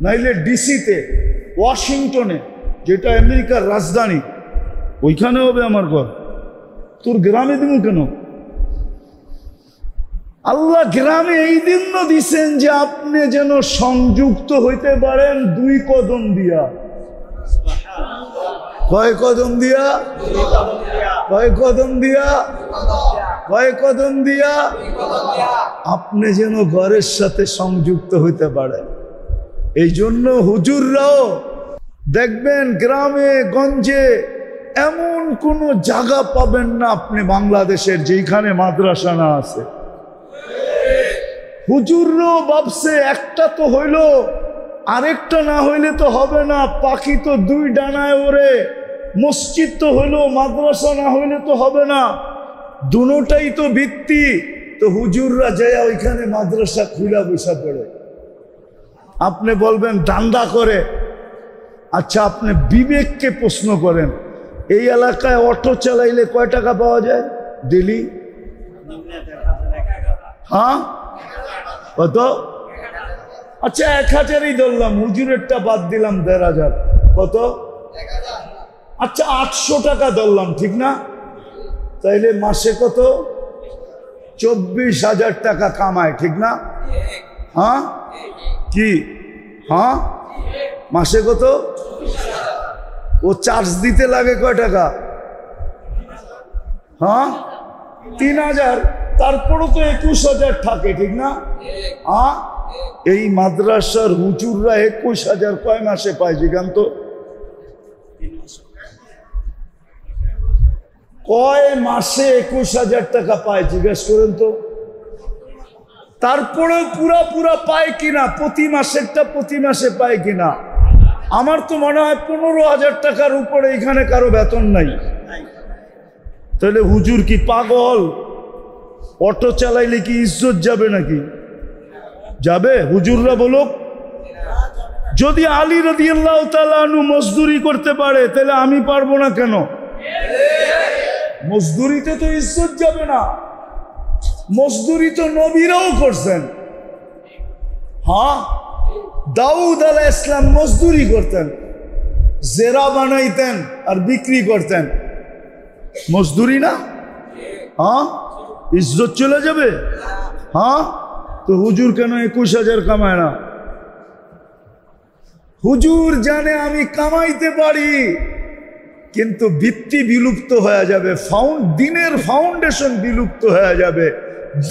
S1: নাইলে ডিসিতে, ওয়াশিংটনে, যেটা আমেরিকার রাজধানী, ওইখানে হবে আমার ঘর। তোর গ্রামে দিব কেন? আল্লাহ গ্রামে এই জন্য দিছেন যে আপনি যেন সংযুক্ত হইতে পারেন 2 কদম দিয়া। কয় কদম দিয়া? কয় কদম দিয়া? কয় কদম দিয়া? আপনি যেন ঘরের সাথে সংযুক্ত হইতে পারেন। এই জন্য হুজুররাও দেখবেন গ্রামে গঞ্জে এমন কোনো জায়গা পাবেন না আপনি বাংলাদেশের যেখানে মাদ্রাসা না আছে। হুজুররাও ভাবছে একটা তো হইল, আরেকটা না হইলে তো হবে না, পাখি তো 2 ডানায় ওড়ে, মসজিদ তো হইল, মাদ্রাসা না হইলে তো হবে না, দুটোটাই তো ভিত্তি। তো হুজুররা যায় ওইখানে মাদ্রাসা খুলা বসা পড়ে। আপনি বলবেন দান্দা করে। আচ্ছা, আপনি বিবেককে প্রশ্ন করেন, এই এলাকায় অটো চালাইলে কয় টাকা পাওয়া যায় ডেলি? হ্যাঁ, কত? আচ্ছা 1000ই ধরলাম, হুজুরেরটা বাদ দিলাম 1500। কত? আচ্ছা 800 টাকা ধরলাম, ঠিক না? তাইলে মাসে কত? 24,000 টাকা কামায়, ঠিক না? হ্যাঁ কি? হ্যাঁ, মাসে কত? ও চার্জ দিতে লাগে কয় টাকা? হ্যাঁ 3000। তারপরও তো 21,000 থাকে, ঠিক না? হ্যাঁ, এই মাদ্রাসার হুজুররা 21,000 কয় মাসে পায় জিজ্ঞান তো? কয় মাসে 21,000 টাকা পায় জিজ্ঞেস করেন তো? তারপরেও পুরা পায় কিনা? প্রতি মাসেরটা প্রতি মাসে পায় কিনা? আমার তো মনে হয় 15,000 টাকার উপরে এখানে কারো বেতন নাই। তাহলে হুজুর কি পাগল? অটো চালাইলে কি ইজ্জত যাবে নাকি? যাবে? হুজুররা বলুক। যদি আলী রাদিয়াল্লাহু তাআলা আনহু মজদুরি করতে পারে, তাহলে আমি পারবো না কেন? মজদুরিতে তো ইজ্জত যাবে না। মজদুরি তো নবীরাও করছেন। হ্যাঁ, দাউদ আলাইহিস সালাম মজদুরি করতেন, জেরা বানাইতেন আর বিক্রি করতেন। মজদুরি না? হ্যাঁ, ইজ্জত চলে যাবে। হ্যাঁ, তো হুজুর কেন 21,000 কামায় না? হুজুর জানে আমি কামাইতে পারি, কিন্তু ভিত্তি বিলুপ্ত হয়ে যাবে, দিনের ফাউন্ডেশন বিলুপ্ত হয়ে যাবে,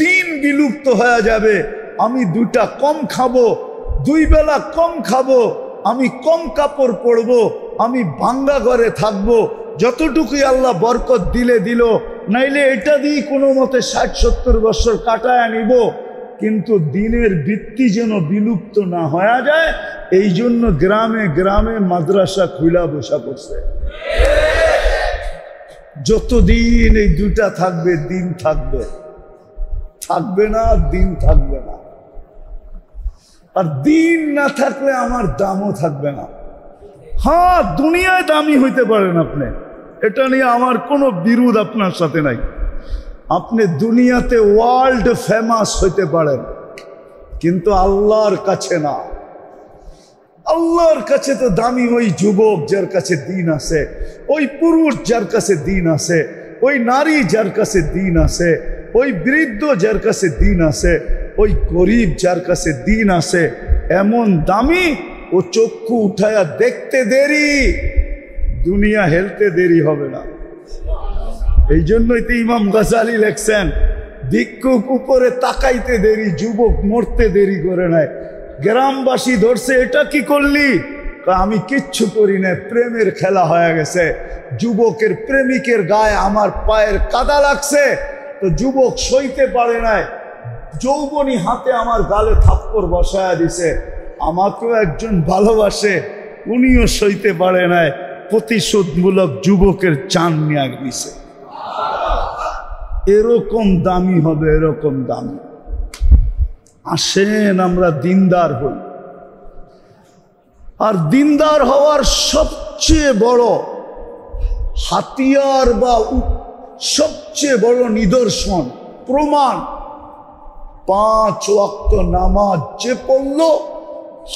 S1: দিন বিলুপ্ত হয়ে যাবে। আমি 2টা কম খাবো, 2 বেলা কম খাবো, আমি কম কাপড় পরবো, আমি ভাঙ্গা ঘরে থাকবো, যতটুকুই আল্লাহ বরকত দিলে দিল, নাইলে এটা দিয়ে কোনো মতে 60-70 বছর কাটায় নিব। কিন্তু দিনের ভিত্তি যেন বিলুপ্ত না হয়ে যায়, এই জন্য গ্রামে গ্রামে মাদ্রাসা খুলা বসা করছে। যতদিন এই 2টা থাকবে, দিন থাকবে, থাকবে না দিন থাকবে না। আর দিন না থাকলে আমার দামও থাকবে না। হ্যাঁ, দুনিয়ায় দামি হইতে পারেন আপনি, এটা নিয়ে আমার কোনো বিরোধ আপনার সাথে নাই। আপনি দুনিয়াতে ওয়ার্ল্ড ফেমাস হইতে পারেন, কিন্তু আল্লাহর কাছে না। আল্লাহর কাছে তো দামি ওই যুবক যার কাছে দিন আছে, ওই পুরুষ যার কাছে দিন আছে, ওই নারী যার কাছে দিন আছে, ওই বৃদ্ধ যার কাছে দিন আছে, ওই গরিব যার কাছে দিন আছে। এমন দামি, ও চক্ষু উঠায়া দেখতে দেরি, দুনিয়া হেলতে দেরি হবে না। এই জন্যই তো ইমাম গাজালি লেখছেন, ভিক্ষুক উপরে তাকাইতে দেরি, যুবক মরতে দেরি করে নাই। গ্রামবাসী ধরছে, এটা কি করলি? আমি কিচ্ছু করি না, প্রেমের খেলা হয়ে গেছে। যুবকের প্রেমিকের গায়ে আমার পায়ের কাদা লাগছে, তো যুবক সইতে পারে নাই, যৌবনী হাতে আমার গালে থাপ্পড় বসায়া দিছে। আমাকেও একজন ভালোবাসে, উনিও সইতে পারে নাই, প্রতিশোধমূলক যুবকের চান নিয়ে দিছে। এরকম দামি হবে, এরকম দামি। আসেন আমরা দিনদার হই। আর দিনদার হওয়ার সবচেয়ে বড় হাতিয়ার বা সবচেয়ে বড় নিদর্শন, প্রমাণ, 5 ওয়াক্ত নামাজ যে পড়ল,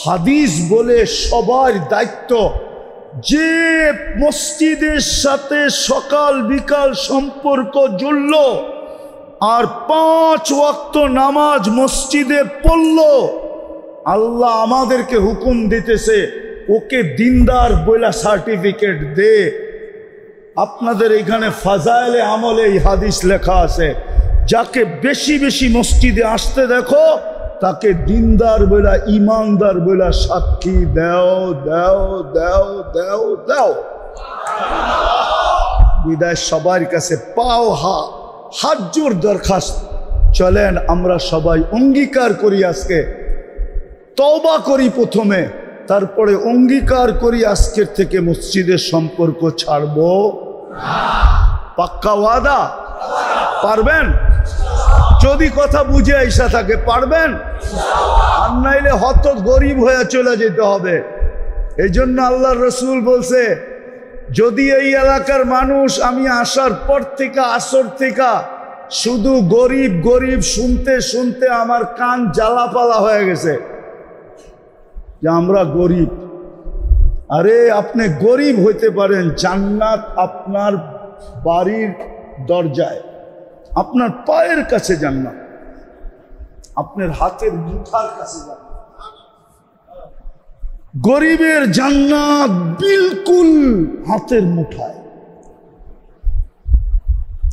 S1: হাদিস বলে সবার দায়িত্ব যে মসজিদের সাথে সকাল বিকাল সম্পর্ক জুড়ল আর 5 ওয়াক্ত নামাজ মসজিদে পড়ল, আল্লাহ আমাদেরকে হুকুম দিতেছে ওকে দিনদার বইলা সার্টিফিকেট দে। আপনাদের এখানে ফাজাইলে আমলে এই হাদিস লেখা আছে, যাকে বেশি বেশি মসজিদে আসতে দেখো তাকে দিনদার বইলা ইমানদার বইলা সাক্ষী দাও দাও দাও দাও দাও। বিদায় সবার কাছে পাও হাত জোর দরখাস্ত, চলেন আমরা সবাই অঙ্গীকার করি, আজকে তওবা করি প্রথমে, তারপরে অঙ্গীকার করি আজকের থেকে মসজিদের সম্পর্ক ছাড়বো। পাক্কা ওয়াদা? পারবেন? যদি কথা বুঝে আইসা থাকে পারবেন, আর নাইলে হত গরিব হয়ে চলে যেতে হবে। এই জন্য আল্লাহর রসুল বলছে, যদি এই এলাকার মানুষ আমি আসার পর থেকে আসর থেকে শুধু গরিব গরিব শুনতে শুনতে আমার কান জ্বালাপালা হয়ে গেছে যে আমরা গরিব। আরে আপনি গরিব হইতে পারেন, জান্নাত আপনার বাড়ির দরজায়, আপনার পায়ের কাছে জান্নাত, আপনার হাতের মুঠার কাছে জান্নাত। গরিবের জান্নাত বিলকুল হাতের মুঠায়,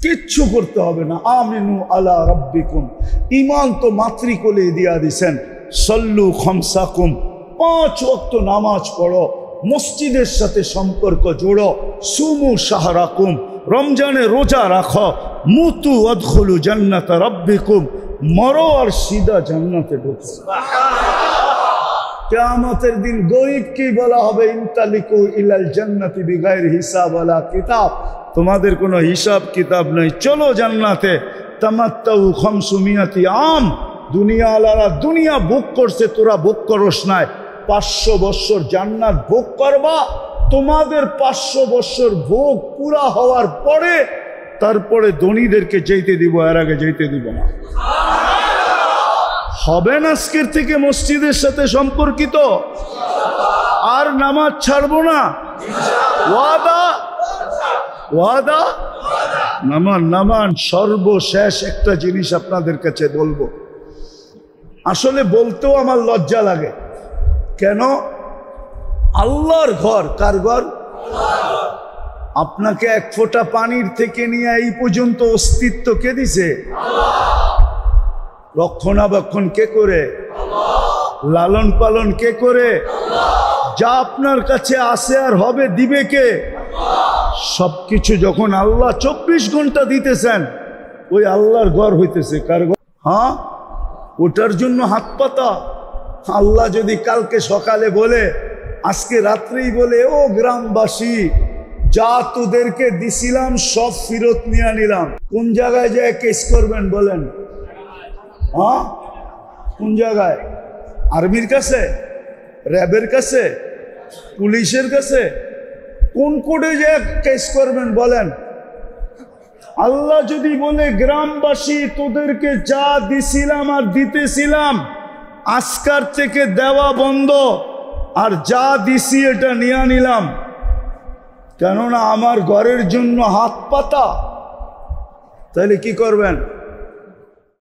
S1: কিচ্ছু করতে হবে না। আমিনু আলা রাব্বিকুম, ঈমান তো মাতৃকোলে দিয়া দিছেন। সল্লু খামসাকুম, 5 ওয়াক্ত নামাজ পড়ো, মসজিদের সাথে সম্পর্ক জোড়ো। সুমু শাহরাকুম, রমজানে রোজা রাখো। মুতু আদখুলু জান্নাত রাব্বিকুম, মরো আর সিধা জান্নাতে ঢুকো। কিয়ামতের দিন গরিবকে বলা হবে ইনতালিকু ইলাল জান্নাতি বিগাইর হিসাব ওয়ালা কিতাব, তোমাদের কোনো হিসাব কিতাব নেই, চলো জান্নাতে। তামাত্তাউ 500 আম, দুনিয়া আলারা দুনিয়া ভোগ করছে, তোরা ভোগ করস নাই। 500 বছর জান্নাত ভোগ করবা। তোমাদের 500 বছর ভোগ পুরা হওয়ার পরে তারপরে ধনীদেরকে যেতে দিব, এর আগে যেতে দিব না। হবেন আজকের থেকে মসজিদের সাথে সম্পর্কিত, আর নামাজ ছাড়বো না। ওয়াদা? ওয়াদা? নামান। সর্বশেষ একটা জিনিস আপনাদের কাছে বলবো, আসলে বলতেও আমার লজ্জা লাগে। কেন? আল্লাহর ঘর। কার ঘর? আপনাকে 1 ফোঁটা পানির থেকে নিয়ে এই পর্যন্ত অস্তিত্ব কে দিছে? রক্ষণাবেক্ষণ কে করে? লালন পালন কে করে? যা আপনার কাছে আসে আর হবে দিবে কে? সবকিছু যখন আল্লাহ 24 ঘন্টা দিতেছেন, ওই আল্লাহর ঘর হইতেছে কার ঘর? হ্যাঁ, ওটার জন্য হাত পাতা। আল্লাহ যদি কালকে সকালে বলে, আজকে রাত্রেই বলে, ও গ্রামবাসী, যা তোদেরকে দিছিলাম সব ফেরত নিয়ে নিলাম, কোন জায়গায় যায় কেস করবেন বলেন? হ্যাঁ, কোন জায়গায়? আর্মির কাছে, র্যাবের কাছে, পুলিশের কাছে? কোন কোর্টে যায় কেস করবেন বলেন? আল্লাহ যদি বলে, গ্রামবাসী তোদেরকে যা দিছিলাম আর দিতেছিলাম আজকার থেকে দেওয়া বন্ধ, আর যা দিছি এটা নিয়ে নিলাম, কেননা আমার ঘরের জন্য হাত পাতা, তাহলে কি করবেন?